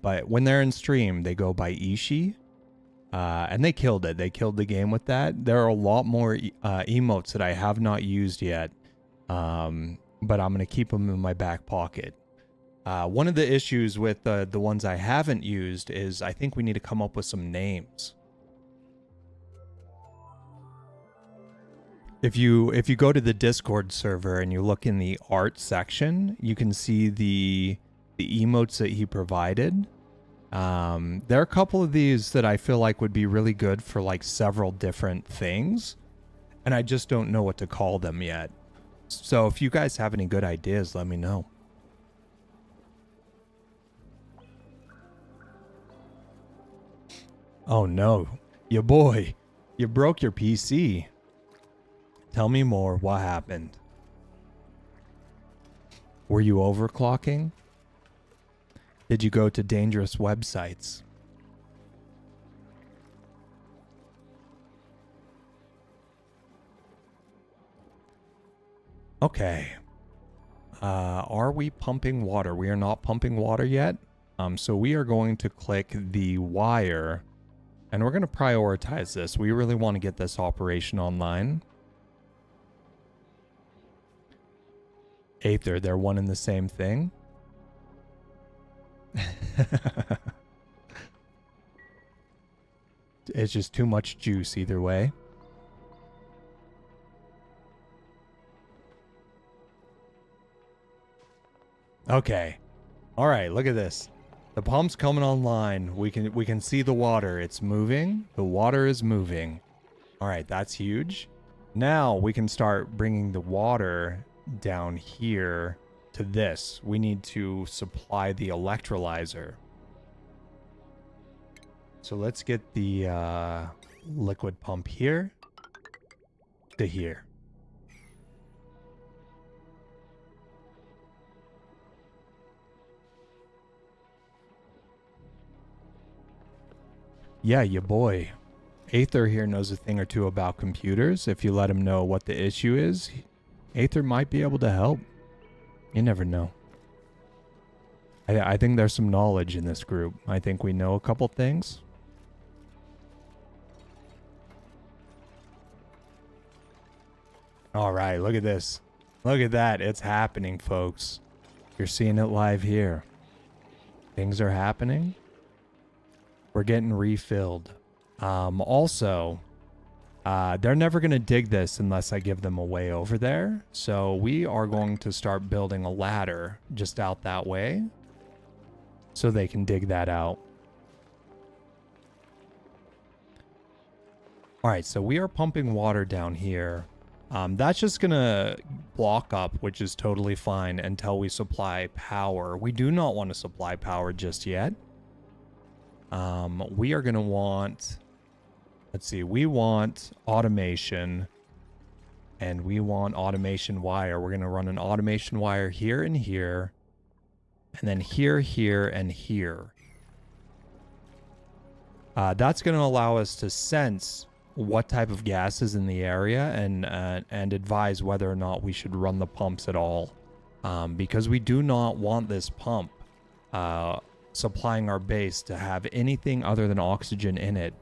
but when they're in stream, they go by Ishi. And they killed it. They killed the game with that. There are a lot more emotes that I have not used yet. But I'm going to keep them in my back pocket. One of the issues with the ones I haven't used is I think we need to come up with some names. If you go to the Discord server and you look in the art section, you can see the emotes that he provided. There are a couple of these that I feel like would be really good for like several different things, and I just don't know what to call them yet. So if you guys have any good ideas, let me know. Oh no, you boy, you broke your PC. Tell me more, what happened? Were you overclocking? Did you go to dangerous websites? Okay. Are we pumping water? We are not pumping water yet. So we are going to click the wire, and we're going to prioritize this. We really want to get this operation online. Aether, they're one and the same thing. It's just too much juice either way. Okay. All right, look at this. The pump's coming online. We can see the water. It's moving. The water is moving. All right, that's huge. Now we can start bringing the water down here to this. We need to supply the electrolyzer. So let's get the liquid pump here to here. Yeah, your boy. Aether here knows a thing or two about computers. If you let him know what the issue is, Aether might be able to help. You never know. I think there's some knowledge in this group. I think we know a couple things. All right, look at this. Look at that. It's happening, folks. You're seeing it live here. Things are happening. We're getting refilled. Also, they're never going to dig this unless I give them a way over there. So we are going to start building a ladder just out that way so they can dig that out. All right, so we are pumping water down here. That's just going to block up, which is totally fine until we supply power. We do not want to supply power just yet. We are going to want, let's see, we want automation and we want automation wire. We're going to run an automation wire here and here, and then here, here, and here. That's going to allow us to sense what type of gas is in the area and advise whether or not we should run the pumps at all. Because we do not want this pump supplying our base to have anything other than oxygen in it.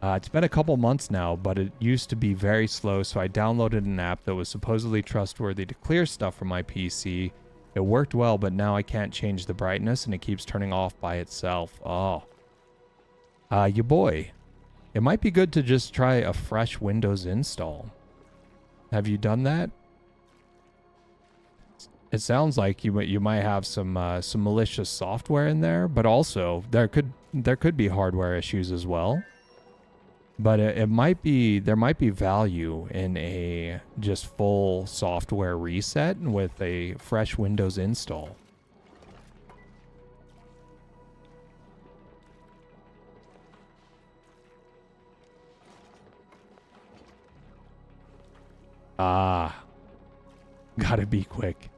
It's been a couple months now, but it used to be very slow, so I downloaded an app that was supposedly trustworthy to clear stuff from my PC. It worked well, but now I can't change the brightness and it keeps turning off by itself. Oh. You boy. It might be good to just try a fresh Windows install. Have you done that? It sounds like you might have some malicious software in there, but also there could be hardware issues as well. But there might be value in a just full software reset with a fresh Windows install. Ah, gotta be quick.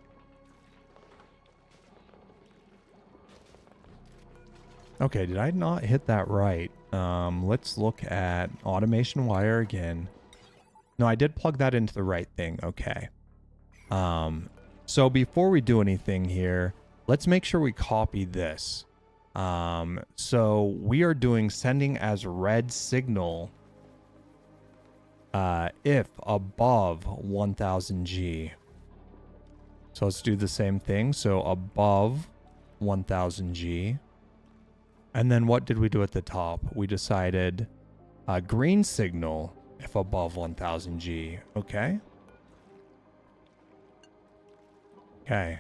Okay, did I not hit that right? Let's look at automation wire again. No, I did plug that into the right thing. Okay. So before we do anything here, let's make sure we copy this. So we are doing sending as red signal if above 1000 G. So let's do the same thing. So above 1000 G. And then what did we do at the top? We decided green signal if above 1000 G. Okay. Okay.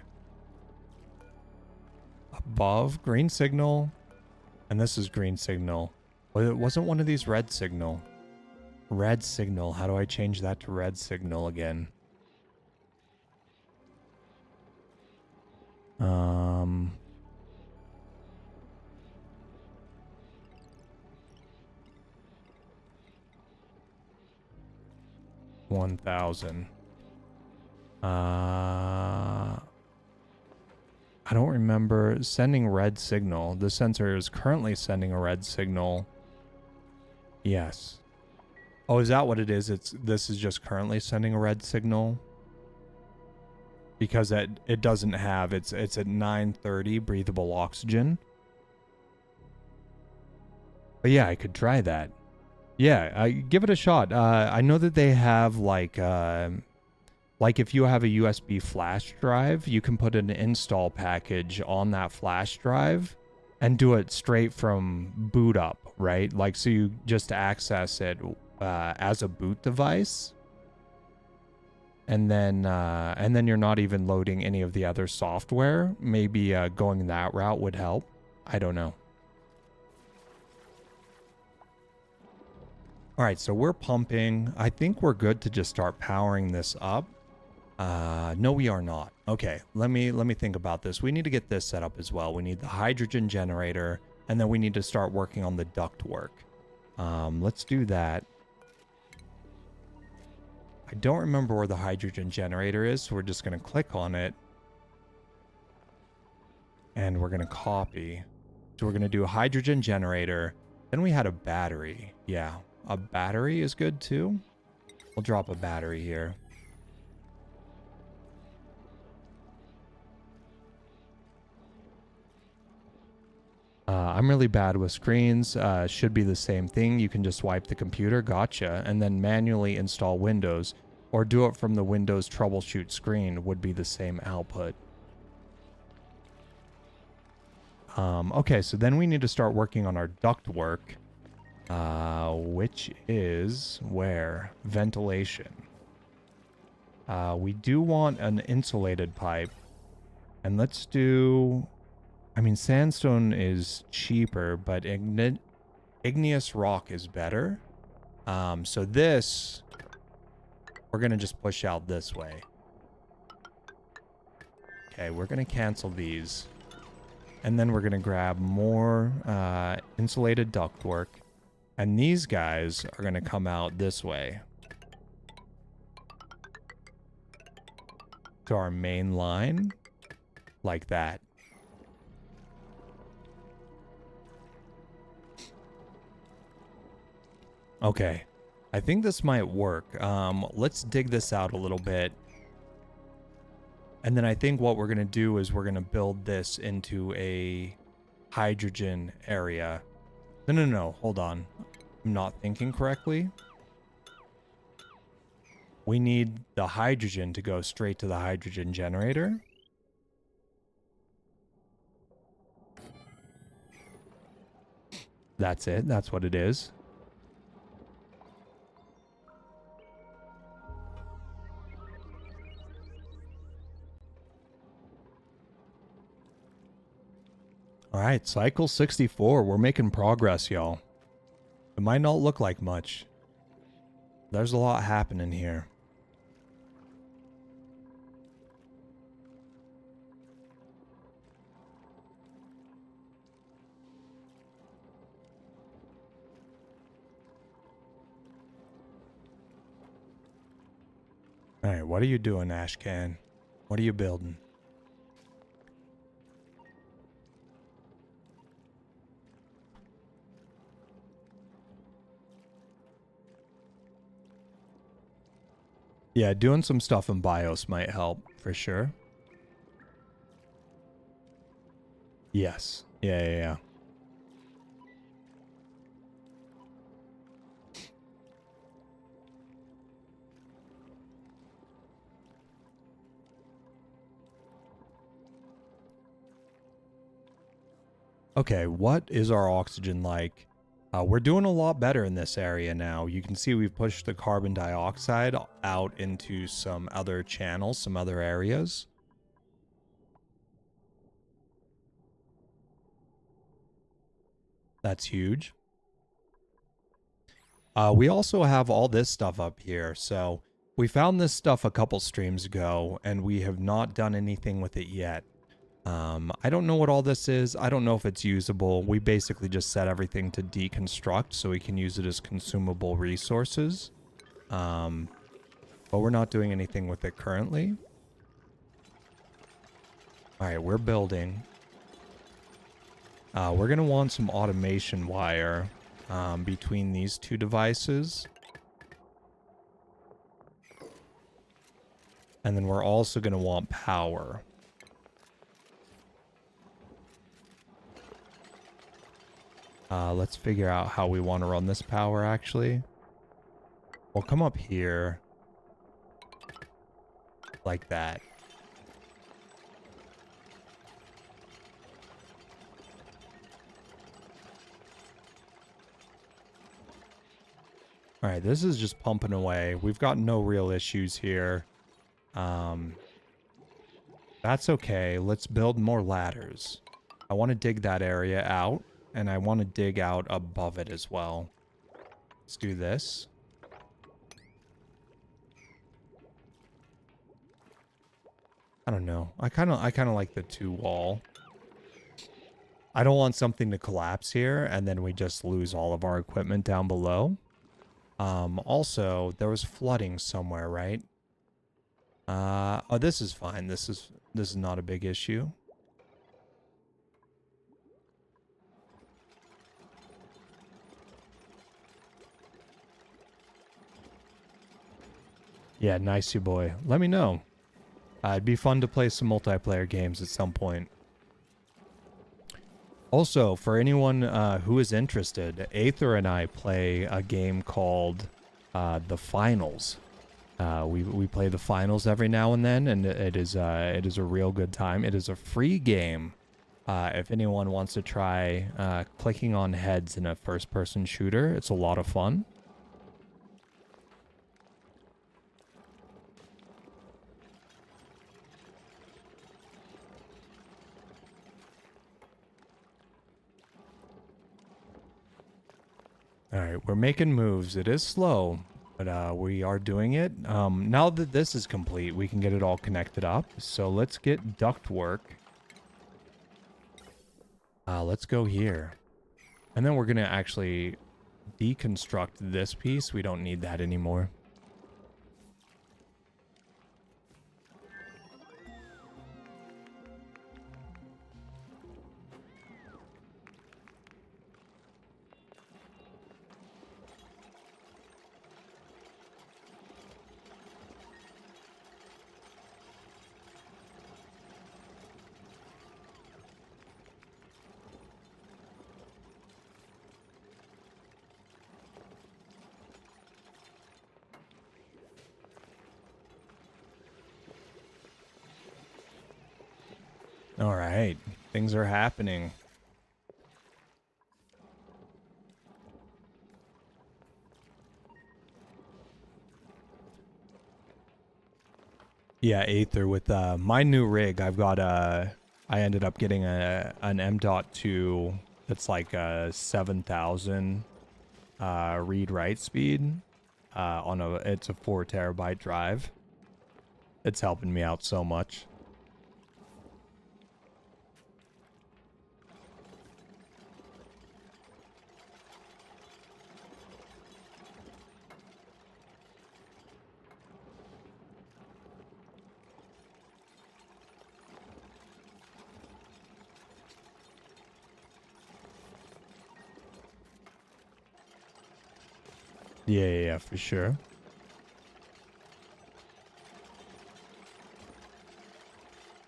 Above green signal. And this is green signal. Well, it wasn't one of these red signal. Red signal. How do I change that to red signal again? 1000. I don't remember sending red signal. The sensor is currently sending a red signal. Yes. Oh, is that what it is? This is just currently sending a red signal? Because it doesn't have, it's at 930 breathable oxygen. But yeah, I could try that. Yeah, give it a shot. I know that they have like if you have a USB flash drive, you can put an install package on that flash drive and do it straight from boot up, right? Like, so you just access it as a boot device. And then you're not even loading any of the other software. Maybe going that route would help. I don't know. All right, so we're pumping. I think we're good to just start powering this up. No, we are not. Okay, let me think about this. We need to get this set up as well. We need the hydrogen generator, and then we need to start working on the duct work. Let's do that. I don't remember where the hydrogen generator is, so we're just going to click on it. And we're going to copy. So we're going to do a hydrogen generator. Then we had a battery. Yeah, a battery is good too. We'll drop a battery here. I'm really bad with screens. Should be the same thing. You can just wipe the computer. Gotcha. And then manually install Windows. Or do it from the Windows troubleshoot screen would be the same output. Okay, so then we need to start working on our duct work, which is where? Ventilation. We do want an insulated pipe. And let's do... I mean, sandstone is cheaper, but igneous rock is better. So this... we're going to just push out this way. Okay, we're going to cancel these. And then we're going to grab more insulated ductwork. And these guys are going to come out this way. To our main line. Like that. Okay. I think this might work. Let's dig this out a little bit. And then I think what we're going to do is we're going to build this into a hydrogen area. No. Hold on. I'm not thinking correctly. We need the hydrogen to go straight to the hydrogen generator. That's it. That's what it is. All right, cycle 64. We're making progress, y'all. It might not look like much. There's a lot happening here. All right, what are you doing, Ashcan? What are you building? Yeah, doing some stuff in BIOS might help, for sure. Yes. Yeah. Okay, what is our oxygen like? We're doing a lot better in this area now. You can see we've pushed the carbon dioxide out into some other channels, some other areas. That's huge. We also have all this stuff up here. So we found this stuff a couple streams ago, and we have not done anything with it yet. I don't know what all this is. I don't know if it's usable. We basically just set everything to deconstruct so we can use it as consumable resources. But we're not doing anything with it currently. All right, we're building. We're going to want some automation wire between these two devices. And then we're also going to want power. Let's figure out how we want to run this power, actually. We'll come up here. Like that. Alright, this is just pumping away. We've got no real issues here. That's okay. Let's build more ladders. I want to dig that area out. And I want to dig out above it as well. Let's do this. I don't know. I kind of like the two wall. I don't want something to collapse here and then we just lose all of our equipment down below. Also, there was flooding somewhere, right? Oh, this is fine. This is not a big issue. Yeah, nice, you boy. Let me know. It'd be fun to play some multiplayer games at some point. Also, for anyone who is interested, Aether and I play a game called The Finals. We play The Finals every now and then, and it is a real good time. It is a free game, If anyone wants to try clicking on heads in a first-person shooter, it's a lot of fun. All right, we're making moves. It is slow, but we are doing it. Now that this is complete, we can get it all connected up. So let's get duct work. Let's go here. And then we're going to actually deconstruct this piece. We don't need that anymore. All right, things are happening. Yeah, Aether with my new rig. I've got I ended up getting an M.2 that's like a 7,000 read write speed on it's a 4 terabyte drive. It's helping me out so much. Yeah, for sure.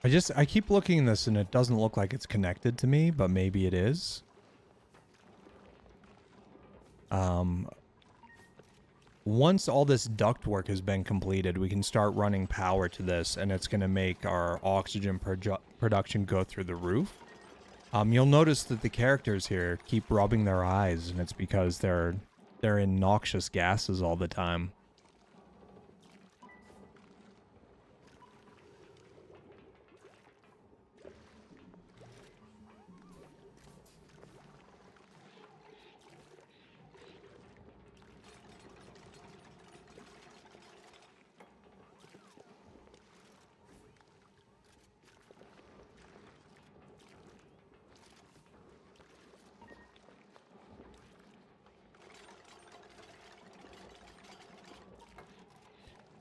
I keep looking at this and it doesn't look like it's connected to me, but maybe it is. Once all this duct work has been completed, we can start running power to this, and it's going to make our oxygen production go through the roof. You'll notice that the characters here keep rubbing their eyes, and it's because they're in noxious gases all the time.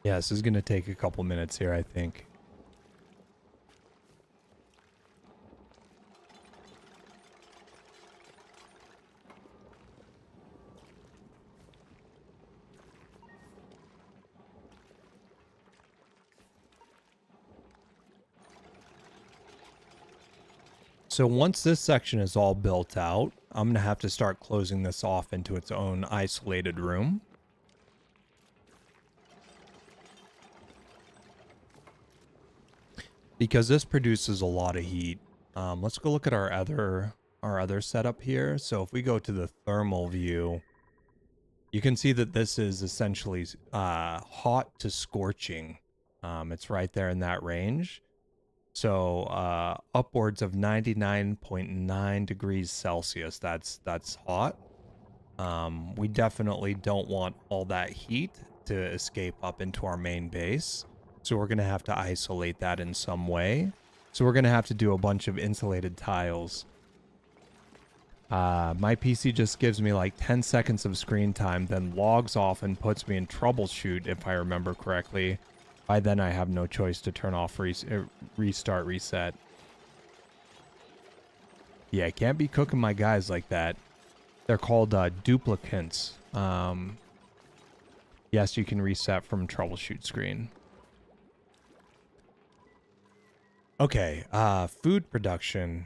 Yeah, this is going to take a couple minutes here, I think. So once this section is all built out, I'm going to have to start closing this off into its own isolated room. Because this produces a lot of heat. Let's go look at our other setup here. So if we go to the thermal view, you can see that this is essentially hot to scorching. It's right there in that range. So upwards of 99.9 degrees Celsius. That's hot. We definitely don't want all that heat to escape up into our main base. So we're going to have to isolate that in some way. So we're going to have to do a bunch of insulated tiles. My PC just gives me like 10 seconds of screen time, then logs off and puts me in troubleshoot, if I remember correctly. By then I have no choice to turn off, restart, reset. Yeah, I can't be cooking my guys like that. They're called duplicants. Yes, you can reset from troubleshoot screen. Okay, food production.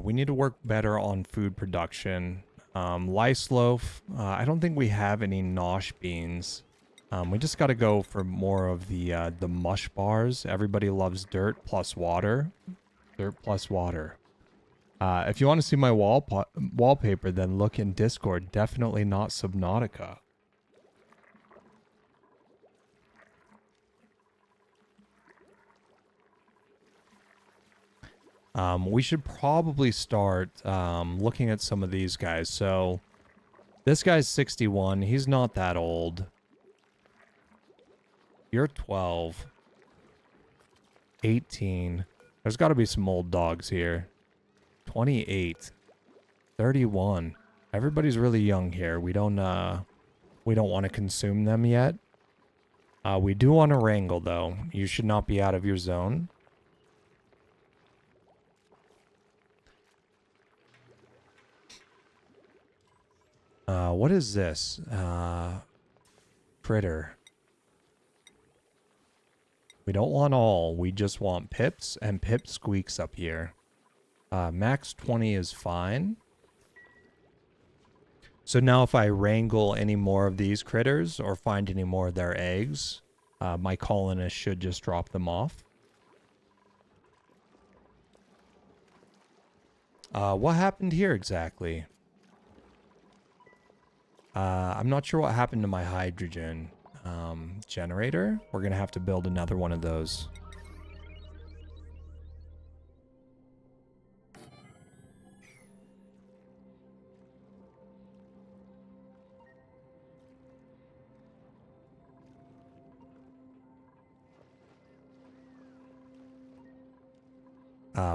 We need to work better on food production. Lice loaf. I don't think we have any nosh beans. We just got to go for more of the mush bars. Everybody loves dirt plus water. Dirt plus water. If you want to see my wallpaper, then look in Discord. Definitely not Subnautica. We should probably start looking at some of these guys. So this guy's 61. He's not that old. You're 12. 18. There's got to be some old dogs here. 28. 31. Everybody's really young here. We don't want to consume them yet. We do want to wrangle though. You should not be out of your zone. What is this? Critter. We don't want all. We just want pips and pip squeaks up here. Max 20 is fine. So now if I wrangle any more of these critters or find any more of their eggs, my colonist should just drop them off. What happened here exactly? I'm not sure what happened to my hydrogen generator. We're going to have to build another one of those.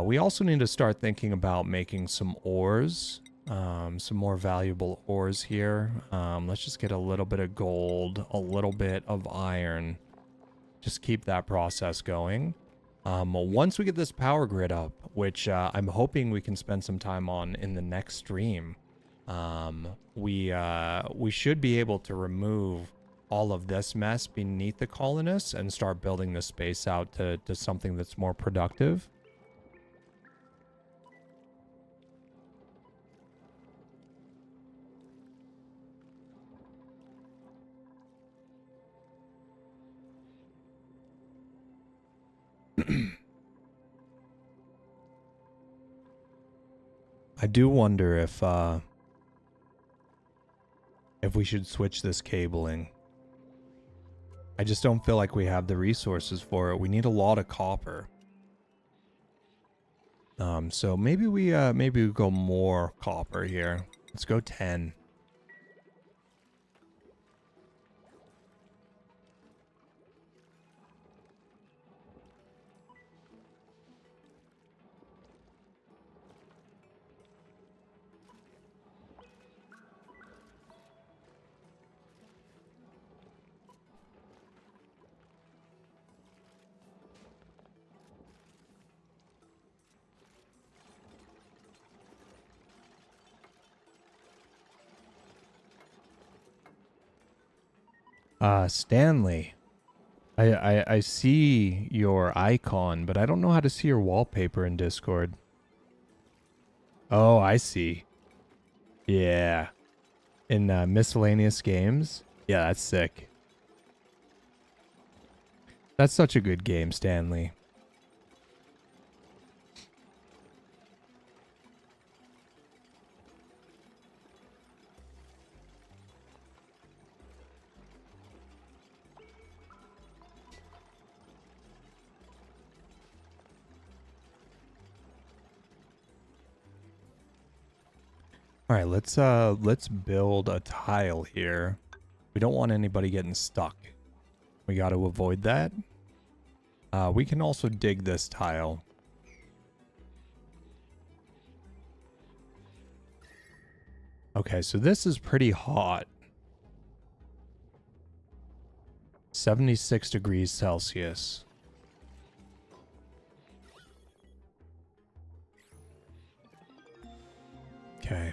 We also need to start thinking about making some ores. Some more valuable ores here. Let's just get a little bit of gold, a little bit of iron. Just keep that process going. Once we get this power grid up, which I'm hoping we can spend some time on in the next stream, we should be able to remove all of this mess beneath the colonists and start building the space out to something that's more productive. I do wonder if we should switch this cabling. I just don't feel like we have the resources for it. We need a lot of copper. So maybe we go more copper here. Let's go 10. Stanley. I see your icon, but I don't know how to see your wallpaper in Discord. Oh, I see. Yeah. In miscellaneous games? Yeah, that's sick. That's such a good game, Stanley. All right, let's build a tile here. We don't want anybody getting stuck. We got to avoid that. We can also dig this tile. Okay, so this is pretty hot. 76 degrees Celsius. Okay.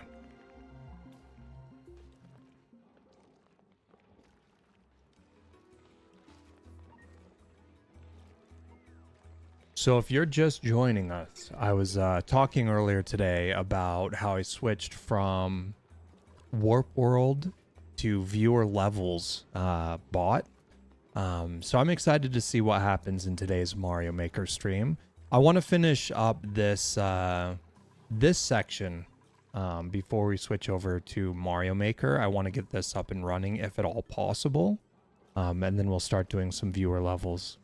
So if you're just joining us, I was talking earlier today about how I switched from Warp World to viewer levels bot. So I'm excited to see what happens in today's Mario Maker stream. I want to finish up this this section, before we switch over to Mario Maker, I want to get this up and running if at all possible. And then we'll start doing some viewer levels.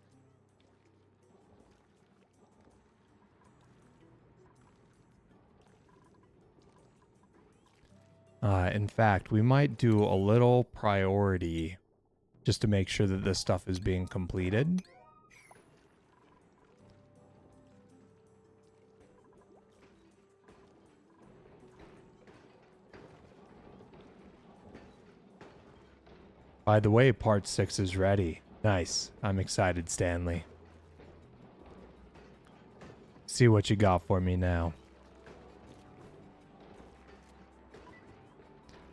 In fact, we might do a little priority just to make sure that this stuff is being completed. By the way, part 6 is ready. Nice. I'm excited, Stanley. See what you got for me now.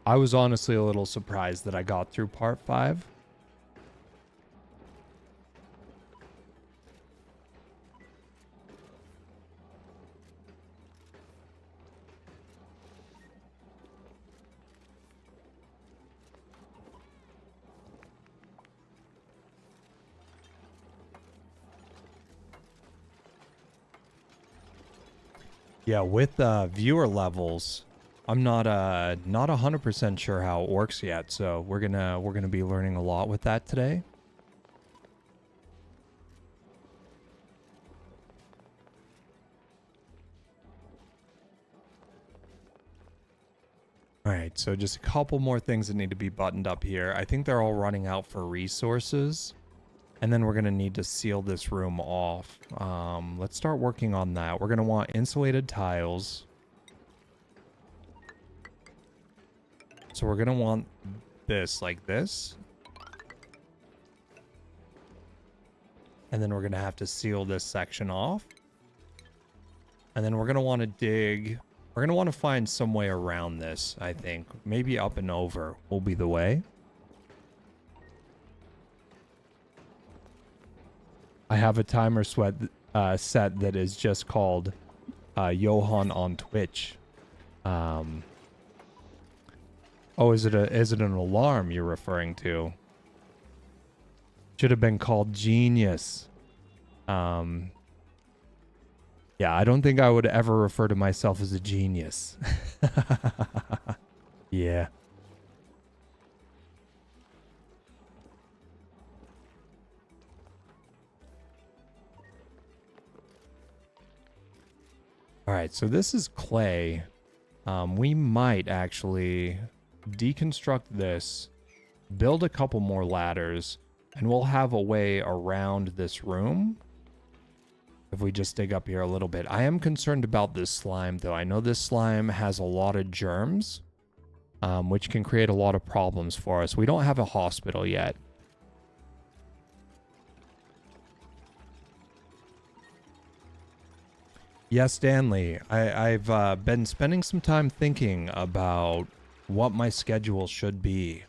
I was honestly a little surprised that I got through part 5. Yeah, with viewer levels, I'm not 100% sure how it works yet, so we're gonna be learning a lot with that today. All right, so just a couple more things that need to be buttoned up here. I think they're all running out for resources. And then we're going to need to seal this room off. Let's start working on that. We're going to want insulated tiles. So we're going to want this like this. And then we're going to have to seal this section off. And then we're going to want to dig. We're going to want to find some way around this, I think. Maybe up and over will be the way. I have a timer set that is just called Johan on Twitch. Oh, is it an alarm you're referring to? Should have been called Genius. Yeah, I don't think I would ever refer to myself as a genius. Yeah. All right, so this is clay. We might actually deconstruct this, build a couple more ladders, and we'll have a way around this room. If we just dig up here a little bit. I am concerned about this slime, though. I know this slime has a lot of germs, which can create a lot of problems for us. We don't have a hospital yet. Yes, Stanley. I've been spending some time thinking about what my schedule should be.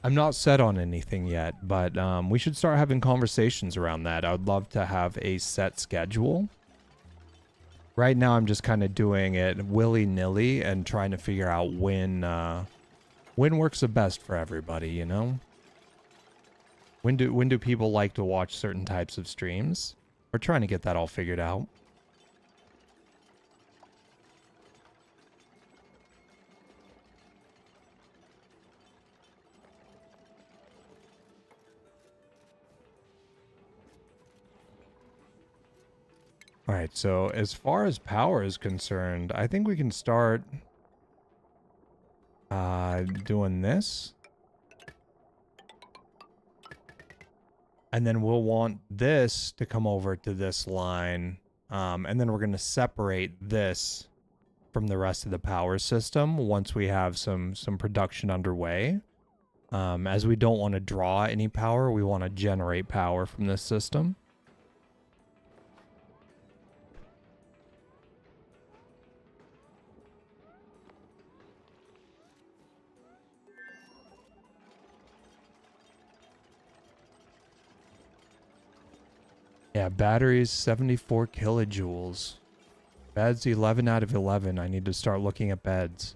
I'm not set on anything yet, but we should start having conversations around that. I would love to have a set schedule. Right now, I'm just kind of doing it willy-nilly and trying to figure out when works the best for everybody, you know? When do people like to watch certain types of streams? We're trying to get that all figured out. All right, so as far as power is concerned, I think we can start doing this. And then we'll want this to come over to this line. And then we're going to separate this from the rest of the power system once we have some production underway. As we don't want to draw any power, we want to generate power from this system. Yeah, batteries 74 kilojoules. Beds 11 out of 11. I need to start looking at beds.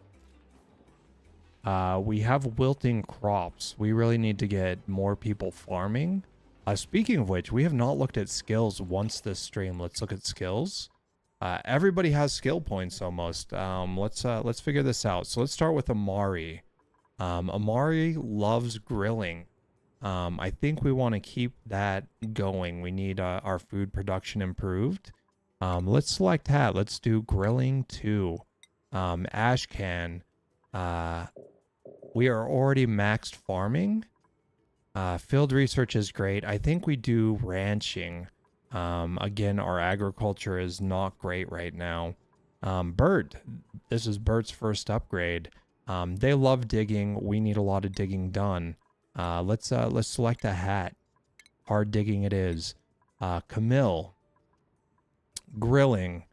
We have wilting crops. We really need to get more people farming. Speaking of which, we have not looked at skills once this stream. Let's look at skills. Everybody has skill points almost. Let's figure this out. So let's start with Amari. Amari loves grilling. I think we want to keep that going. We need our food production improved. Let's select that. Let's do grilling 2. Ashcan. We are already maxed farming. Field research is great. I think we do ranching. Again, our agriculture is not great right now. Bert. This is Bert's first upgrade. They love digging. We need a lot of digging done. Let's select a hat. Hard digging it is. Camille. Grilling.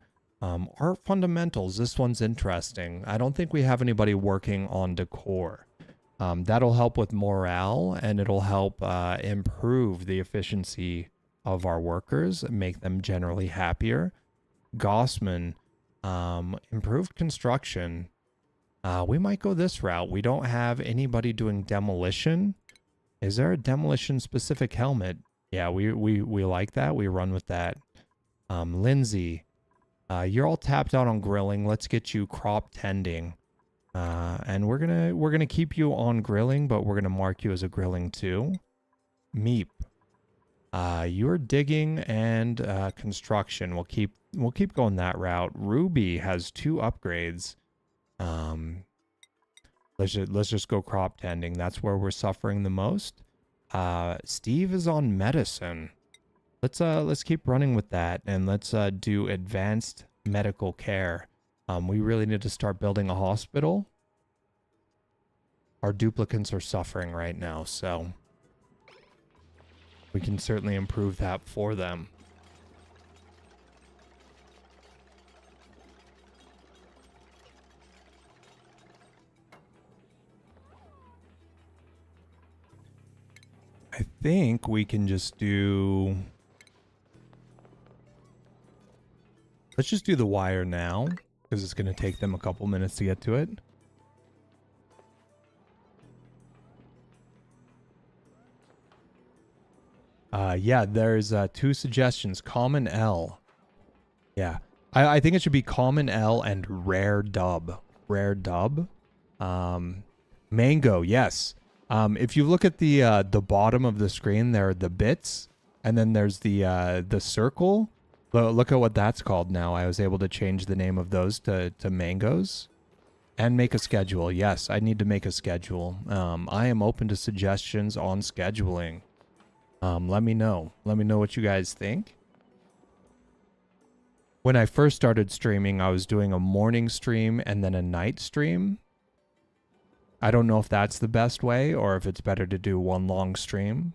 Art fundamentals. This one's interesting. I don't think we have anybody working on decor. That'll help with morale, and it'll help improve the efficiency of our workers and make them generally happier. Gossman. Improved construction. We might go this route. We don't have anybody doing demolition. Is there a demolition specific helmet? Yeah, we like that. We run with that. Lindsay, you're all tapped out on grilling. Let's get you crop tending. And we're gonna keep you on grilling, but we're gonna mark you as a grilling 2. Meep. You're digging and construction. We'll keep going that route. Ruby has 2 upgrades. Let's just go crop tending. That's where we're suffering the most. Steve is on medicine. Let's keep running with that, and let's do advanced medical care. We really need to start building a hospital. Our duplicants are suffering right now, so we can certainly improve that for them. I think we can just do... Let's just do the wire now, because it's going to take them a couple minutes to get to it. Yeah, there's 2 suggestions. Common L. Yeah. I think it should be Common L and Rare Dub. Rare Dub. Mango, yes. If you look at the bottom of the screen, there are the bits, and then there's the circle. Look at what that's called now. I was able to change the name of those to mangoes. And make a schedule. Yes, I need to make a schedule. I am open to suggestions on scheduling. Let me know. Let me know what you guys think. When I first started streaming, I was doing a morning stream and then a night stream. I don't know if that's the best way or if it's better to do one long stream.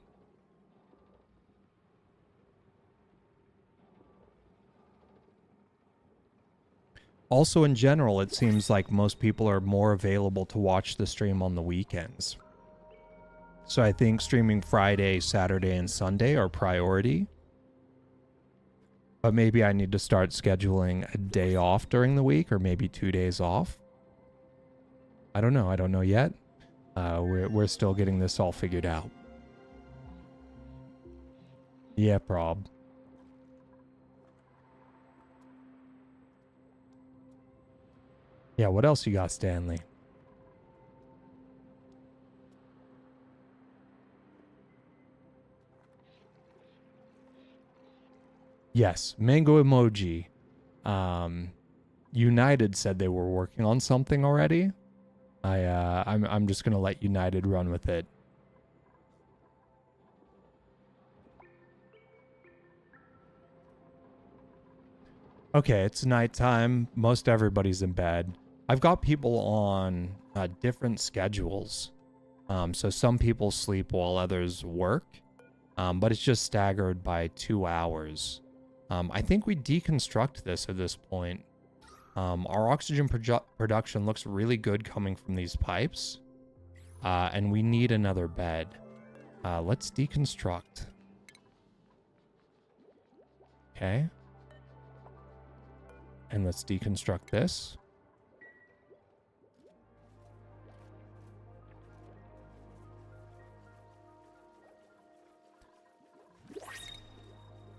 Also, in general, it seems like most people are more available to watch the stream on the weekends. So I think streaming Friday, Saturday, and Sunday are priority. But maybe I need to start scheduling a day off during the week, or maybe 2 days off. I don't know. I don't know yet. We're still getting this all figured out. Yeah, prob. Yeah, what else you got, Stanley? Yes, mango emoji. United said they were working on something already. I'm just gonna let United run with it. Okay, it's nighttime. Most everybody's in bed. I've got people on different schedules. So some people sleep while others work. But it's just staggered by 2 hours. I think we deconstruct this at this point. Our oxygen production looks really good coming from these pipes. And we need another bed. Let's deconstruct. Okay. And let's deconstruct this.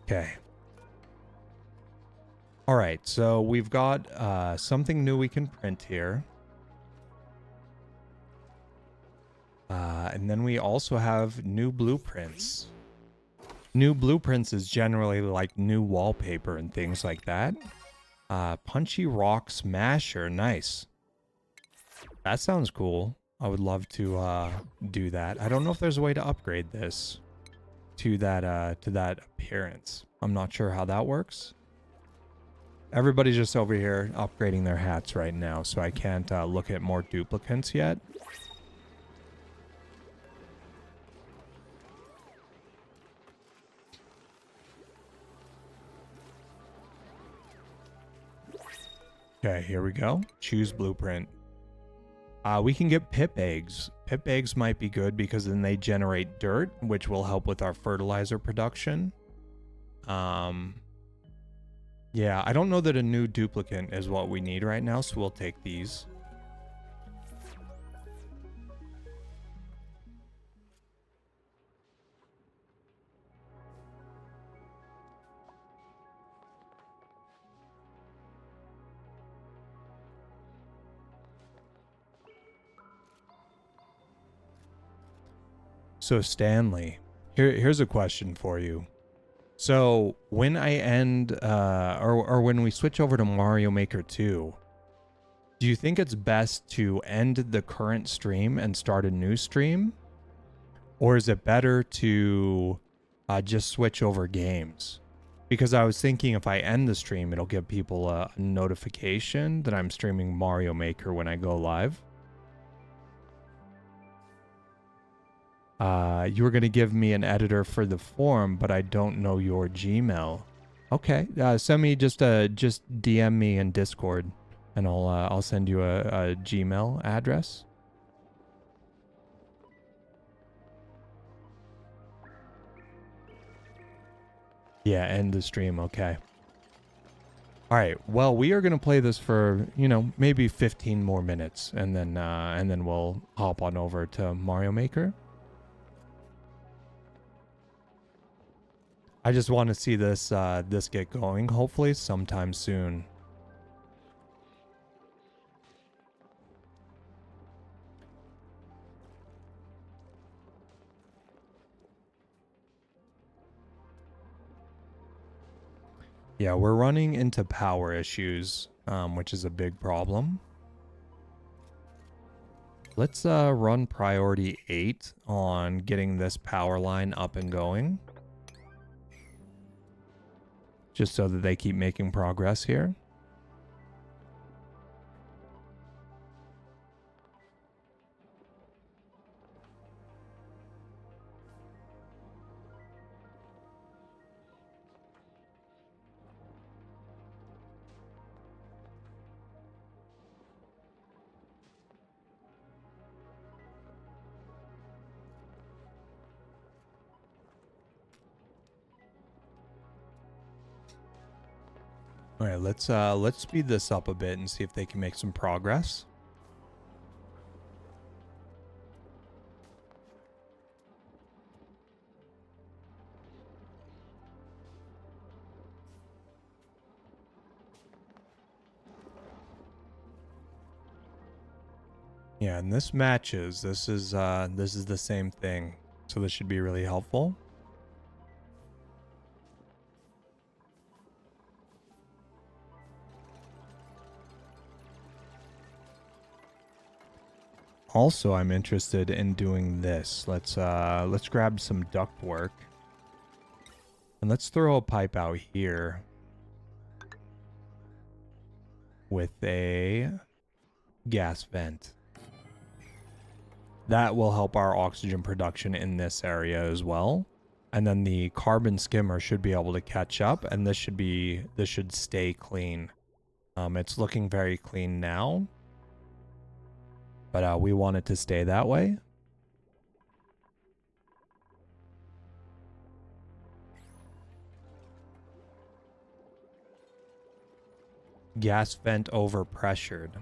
Okay. All right, so we've got something new we can print here. And then we also have new blueprints. New blueprints is generally like new wallpaper and things like that. Punchy Rock Smasher, nice. That sounds cool. I would love to do that. I don't know if there's a way to upgrade this to that appearance. I'm not sure how that works. Everybody's just over here upgrading their hats right now, so I can't look at more duplicates yet. Okay, here we go. Choose blueprint. We can get pip eggs. Pip eggs might be good because then they generate dirt, which will help with our fertilizer production. Yeah, I don't know that a new duplicate is what we need right now, so we'll take these. So Stanley, here's a question for you. So when I end, or when we switch over to Mario Maker 2, do you think it's best to end the current stream and start a new stream? Or is it better to just switch over games? Because I was thinking if I end the stream, it'll give people a notification that I'm streaming Mario Maker when I go live. You were going to give me an editor for the forum, but I don't know your Gmail. Okay, send me just DM me in Discord, and I'll send you a Gmail address. Yeah, end the stream. Okay. All right. Well, we are going to play this for, maybe 15 more minutes, and then we'll hop on over to Mario Maker. I just want to see this get going, hopefully sometime soon. Yeah, we're running into power issues, which is a big problem. Let's run priority 8 on getting this power line up and going. Just so that they keep making progress here. All right, let's speed this up a bit and see if they can make some progress. Yeah, and this matches. This is the same thing. So this should be really helpful. Also, I'm interested in doing this. Let's grab some duct work. And let's throw a pipe out here with a gas vent. That will help our oxygen production in this area as well. And then the carbon skimmer should be able to catch up, and this should stay clean. It's looking very clean now, but we want it to stay that way. Gas vent over pressured.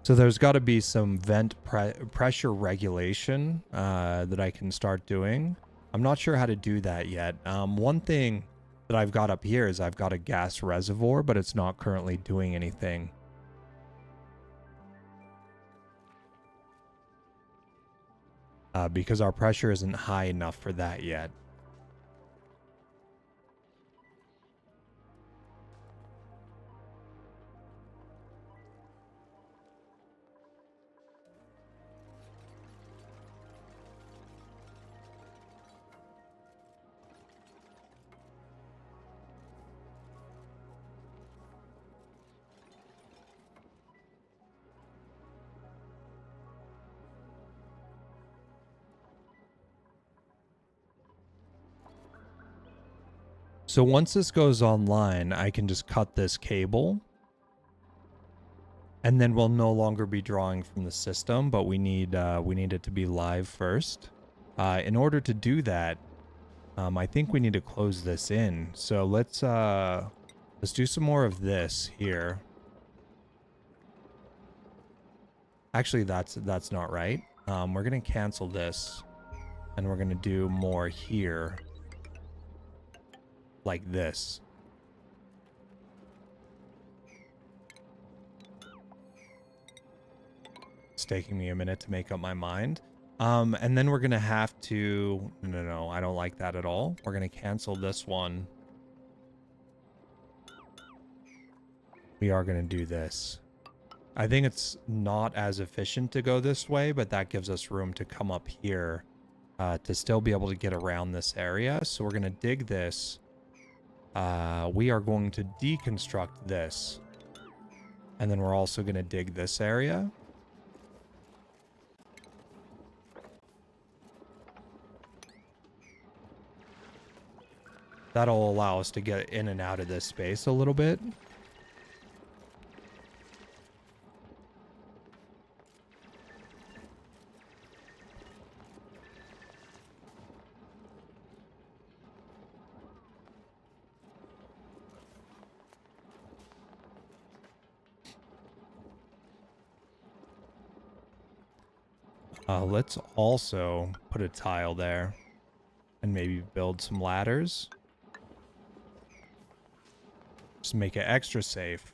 So there's got to be some vent pressure regulation that I can start doing. I'm not sure how to do that yet. One thing that I've got up here is I've got a gas reservoir, but it's not currently doing anything. Because our pressure isn't high enough for that yet. So once this goes online, I can just cut this cable. And then we'll no longer be drawing from the system, but we need it to be live first. In order to do that, I think we need to close this in. So let's do some more of this here. Actually, that's not right. We're gonna cancel this, and we're gonna do more here, like this. It's taking me a minute to make up my mind. And then we're gonna have to, no, I don't like that at all. We're gonna cancel this one. We are gonna do this. I think it's not as efficient to go this way, but that gives us room to come up here to still be able to get around this area. So we're gonna dig this. We are going to deconstruct this. And then we're also gonna dig this area. That'll allow us to get in and out of this space a little bit. Let's also put a tile there and maybe build some ladders. Just make it extra safe.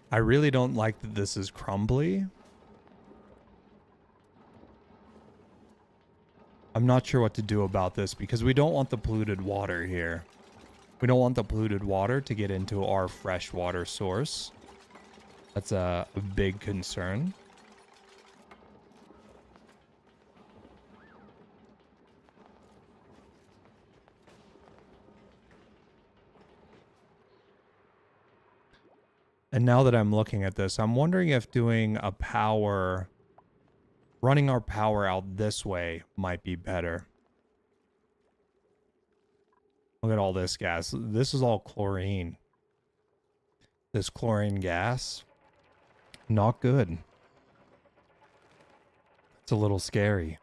I really don't like that this is crumbly. I'm not sure what to do about this because we don't want the polluted water here. We don't want the polluted water to get into our fresh water source. That's a big concern. And now that I'm looking at this, I'm wondering if doing a power, running our power out this way might be better. Look at all this gas. This is all chlorine. This chlorine gas, not good. It's a little scary.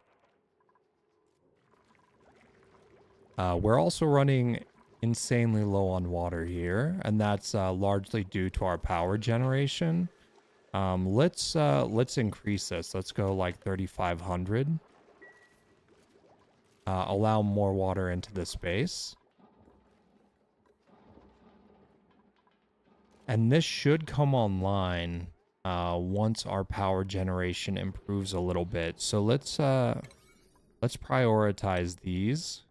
We're also running insanely low on water here, and that's largely due to our power generation. Let's increase this. Let's go like 3,500. Allow more water into the space. And this should come online once our power generation improves a little bit. So let's prioritize these.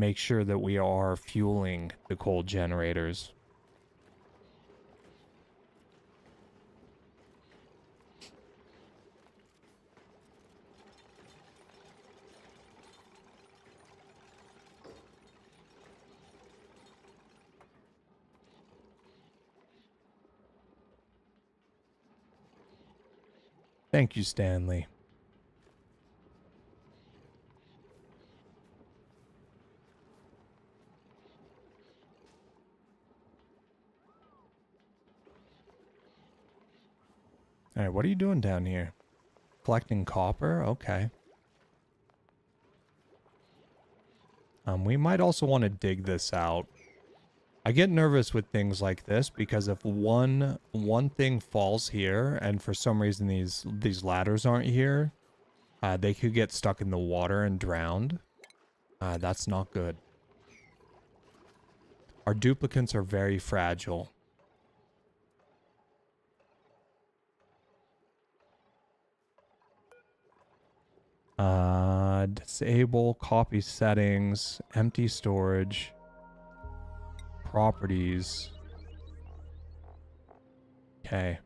make sure that we are fueling the coal generators. Thank you, Stanley. All right, what are you doing down here? Collecting copper? Okay. We might also want to dig this out. I get nervous with things like this because if one thing falls here and for some reason these ladders aren't here, they could get stuck in the water and drowned. That's not good. Our duplicates are very fragile. Disable copy settings, empty storage, properties. Okay.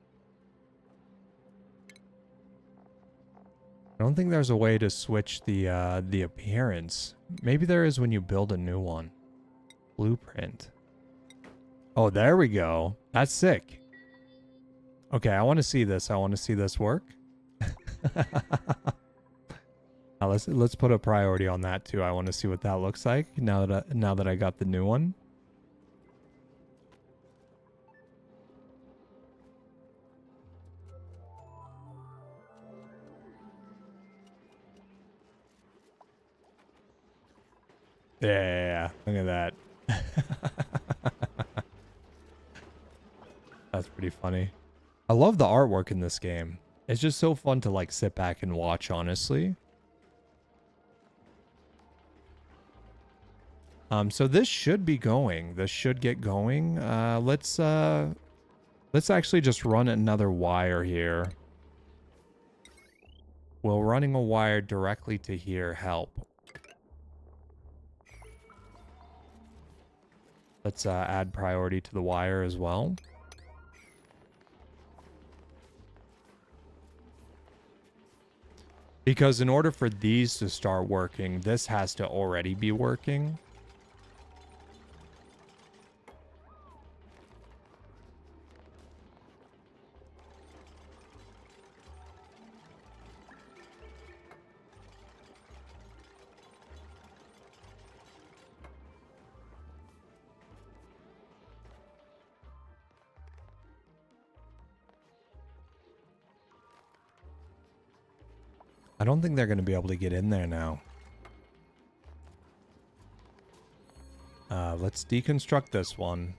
I don't think there's a way to switch the appearance. Maybe there is when you build a new one. Blueprint. Oh, there we go. That's sick. Okay, I want to see this. I want to see this work. Now let's put a priority on that too. I want to see what that looks like now that I got the new one. Yeah, look at that. That's pretty funny. I love the artwork in this game. It's just so fun to like sit back and watch, honestly. So this should be going. This should get going. Let's actually just run another wire here. Will running a wire directly to here help? Let's add priority to the wire as well. Because in order for these to start working, this has to already be working. I don't think they're going to be able to get in there now. Let's deconstruct this one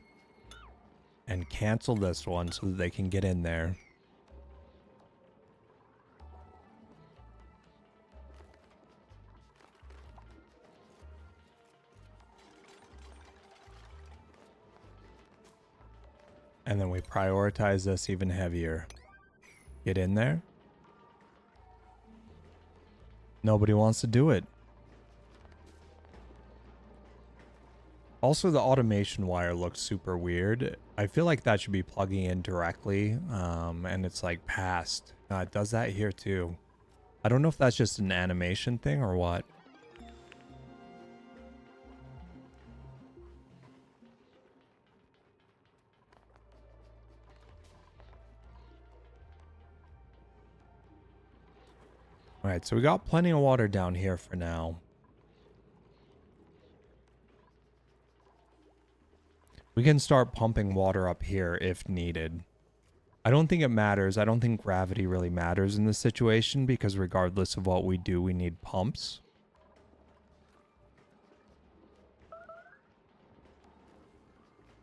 and cancel this one so that they can get in there. And then we prioritize this even heavier. Get in there. Nobody wants to do it. Also, the automation wire looks super weird. I feel like that should be plugging in directly, and it's like past. It does that here too. I don't know if that's just an animation thing or what. Alright, so we got plenty of water down here for now. We can start pumping water up here if needed. I don't think it matters. I don't think gravity really matters in this situation because regardless of what we do, we need pumps.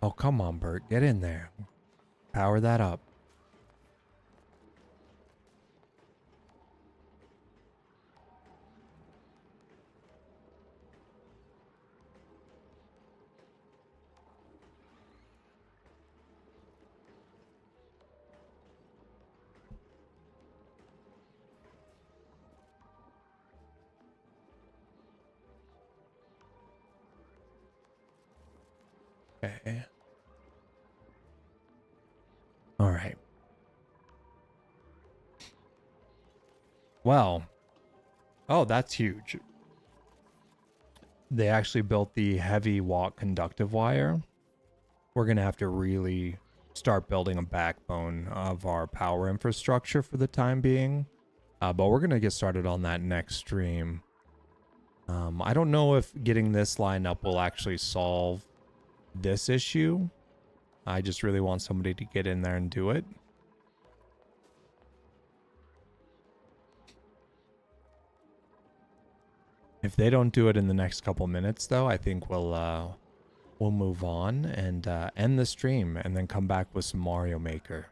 Oh, come on, Bert. Get in there. Power that up. Okay. All right. Well, oh, that's huge. They actually built the heavy watt conductive wire. We're going to have to really start building a backbone of our power infrastructure for the time being. But we're going to get started on that next stream. I don't know if getting this line up will actually solve this issue. I just really want somebody to get in there and do it. If they don't do it in the next couple minutes, though, I think we'll move on and end the stream and then come back with some Mario Maker.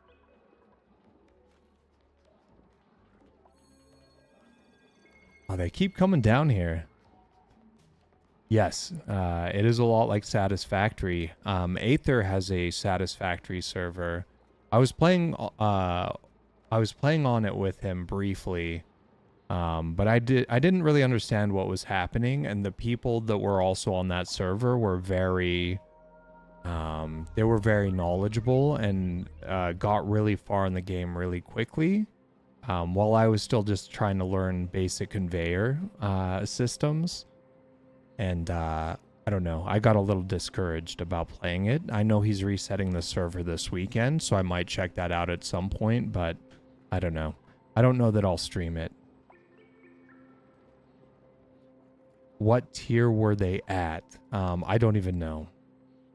Oh, they keep coming down here. Yes, it is a lot like Satisfactory. Aether has a Satisfactory server. I was playing on it with him briefly. But I didn't really understand what was happening, and the people that were also on that server were very knowledgeable and got really far in the game really quickly. While I was still just trying to learn basic conveyor systems. And I don't know, I got a little discouraged about playing it. I know he's resetting the server this weekend, so I might check that out at some point, but I don't know. I don't know that I'll stream it. What tier were they at? I don't even know.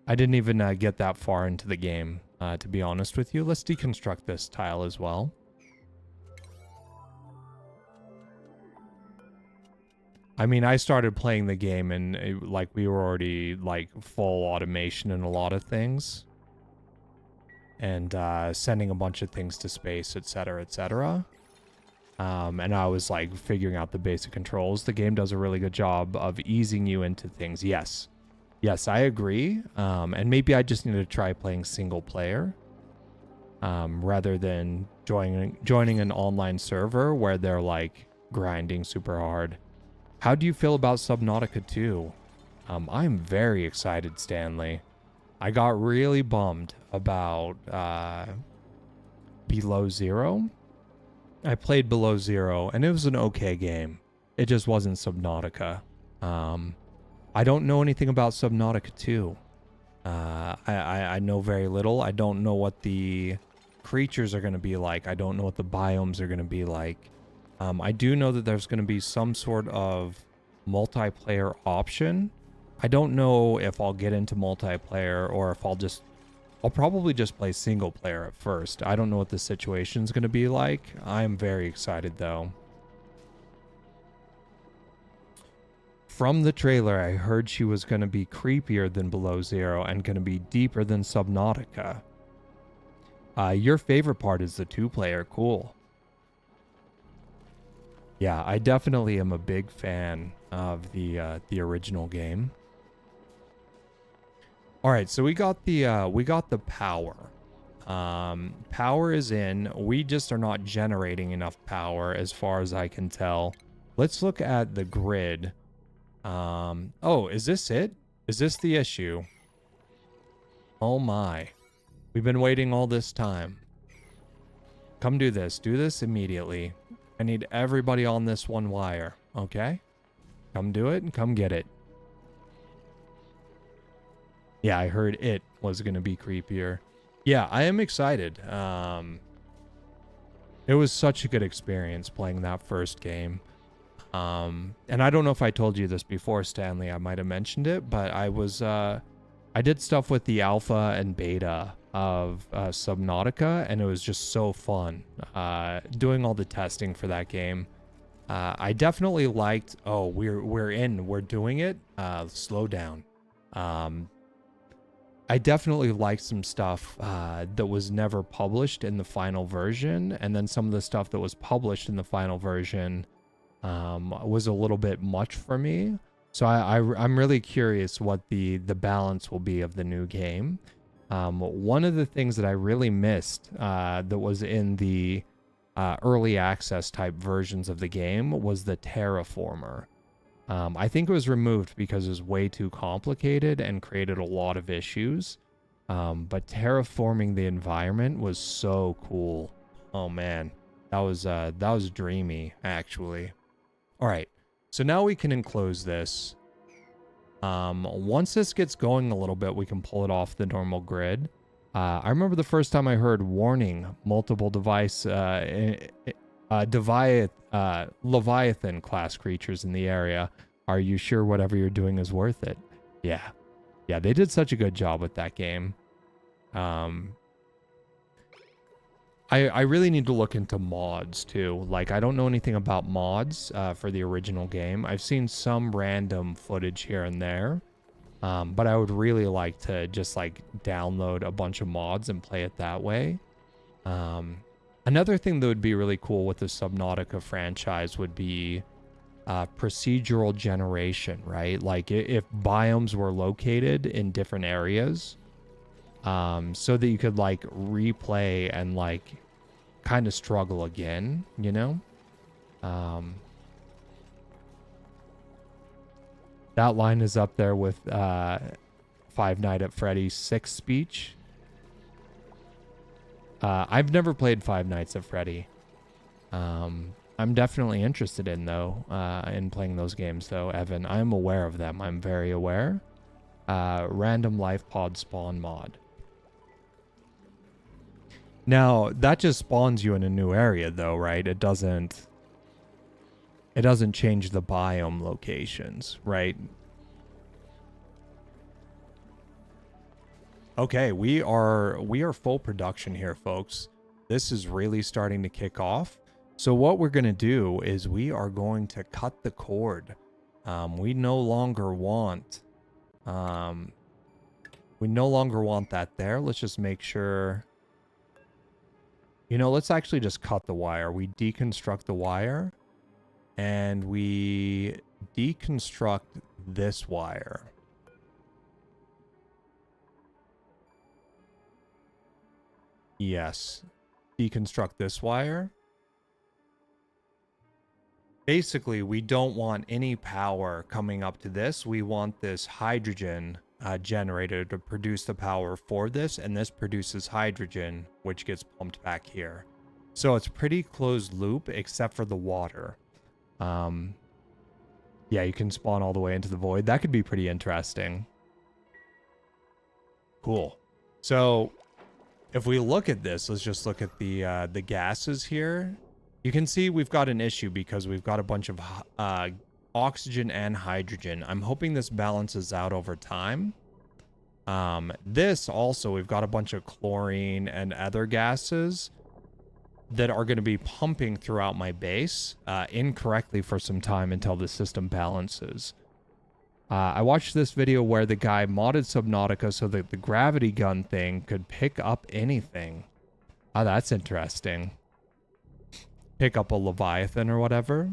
I didn't even get that far into the game, to be honest with you. Let's deconstruct this tile as well. I mean, I started playing the game and we were already like full automation in a lot of things. And sending a bunch of things to space, etc., etc. And I was like figuring out the basic controls. The game does a really good job of easing you into things. Yes, I agree. And maybe I just need to try playing single player rather than joining an online server where they're like grinding super hard. How do you feel about Subnautica 2? I'm very excited, Stanley. I got really bummed about Below Zero. I played Below Zero, and it was an okay game. It just wasn't Subnautica. I don't know anything about Subnautica 2. I know very little. I don't know what the creatures are going to be like. I don't know what the biomes are going to be like. I do know that there's going to be some sort of multiplayer option. I don't know if I'll get into multiplayer or if I'll probably just play single player at first. I don't know what the situation's going to be like. I'm very excited though. From the trailer, I heard she was going to be creepier than Below Zero and going to be deeper than Subnautica. Your favorite part is the 2-player. Cool. Yeah, I definitely am a big fan of the original game. All right, so we got the power. Power is in. We just are not generating enough power as far as I can tell. Let's look at the grid. Oh, is this it? Is this the issue? Oh my. We've been waiting all this time. Come do this. Do this immediately. I need everybody on this one wire, okay? Come do it and come get it. Yeah, I heard it was going to be creepier. Yeah, I am excited. It was such a good experience playing that first game. And I don't know if I told you this before, Stanley. I might have mentioned it, but I did stuff with the alpha and beta of Subnautica, and it was just so fun doing all the testing for that game. I definitely liked. Oh, we're doing it. Slow down. I definitely liked some stuff that was never published in the final version, and then some of the stuff that was published in the final version was a little bit much for me. So I'm really curious what the balance will be of the new game. One of the things that I really missed that was in the early access type versions of the game was the terraformer. I think it was removed because it was way too complicated and created a lot of issues. But terraforming the environment was so cool. Oh man, that was dreamy actually. All right, so now we can enclose this. Once this gets going a little bit, we can pull it off the normal grid. I remember the first time I heard warning multiple Leviathan class creatures in the area. Are you sure whatever you're doing is worth it? Yeah. Yeah, they did such a good job with that game. I really need to look into mods too. Like, I don't know anything about mods for the original game. I've seen some random footage here and there. But I would really like to just like download a bunch of mods and play it that way. Another thing that would be really cool with the Subnautica franchise would be procedural generation, right? Like if biomes were located in different areas, so that you could like replay and like kind of struggle again, you know? That line is up there with Five Nights at Freddy's 6 speech. I've never played Five Nights at Freddy. I'm definitely interested in though, in playing those games though, Evan. I'm aware of them. I'm very aware. Random life pod spawn mod. Now, that just spawns you in a new area though, right? It doesn't change the biome locations, right? Okay, we are full production here, folks. This is really starting to kick off. So what we're going to do is we are going to cut the cord. We no longer want that there. Let's just make sure. You know, let's actually just cut the wire. We deconstruct the wire and we deconstruct this wire. Yes. Deconstruct this wire. Basically, we don't want any power coming up to this. We want this hydrogen generator to produce the power for this, and this produces hydrogen, which gets pumped back here. So it's pretty closed loop, except for the water. Yeah, you can spawn all the way into the void. That could be pretty interesting. Cool. So if we look at this, let's just look at the gases here. You can see we've got an issue because we've got a bunch of oxygen and hydrogen. I'm hoping this balances out over time. This also, we've got a bunch of chlorine and other gases that are going to be pumping throughout my base incorrectly for some time until the system balances. I watched this video where the guy modded Subnautica so that the gravity gun thing could pick up anything. Oh, that's interesting. Pick up a Leviathan or whatever.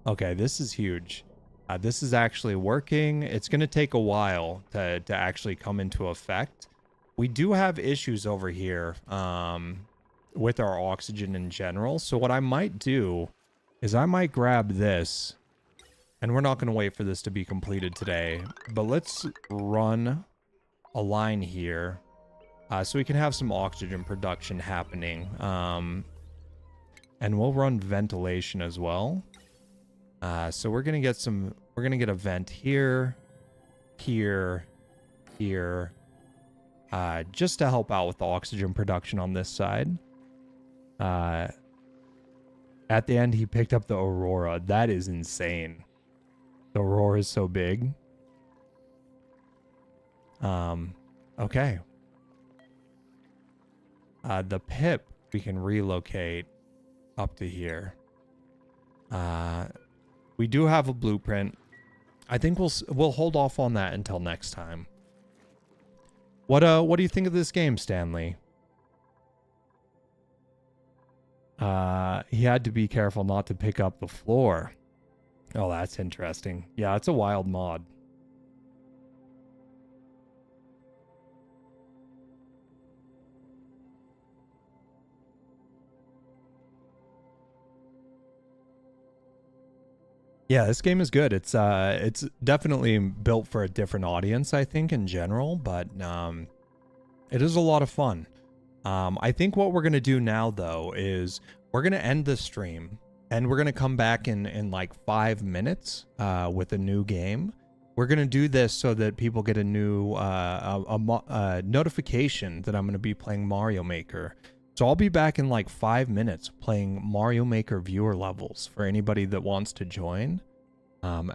Okay, this is huge. This is actually working. It's going to take a while to actually come into effect. We do have issues over here with our oxygen in general. So what I might do is I might grab this. And we're not going to wait for this to be completed today. But let's run a line here so we can have some oxygen production happening. And we'll run ventilation as well. So we're gonna get a vent here, here, here, just to help out with the oxygen production on this side. At the end, he picked up the Aurora. That is insane. The Aurora is so big. Okay. The pip we can relocate up to here. We do have a blueprint. I think we'll hold off on that until next time. What do you think of this game, Stanley? He had to be careful not to pick up the floor. Oh, that's interesting. Yeah, it's a wild mod. Yeah, this game is good. It's definitely built for a different audience, I think, in general, but it is a lot of fun. I think what we're gonna do now though is we're gonna end the stream and we're gonna come back in like 5 minutes with a new game. We're gonna do this so that people get a new a notification that I'm gonna be playing Mario Maker. So I'll be back in like 5 minutes playing Mario Maker viewer levels for anybody that wants to join.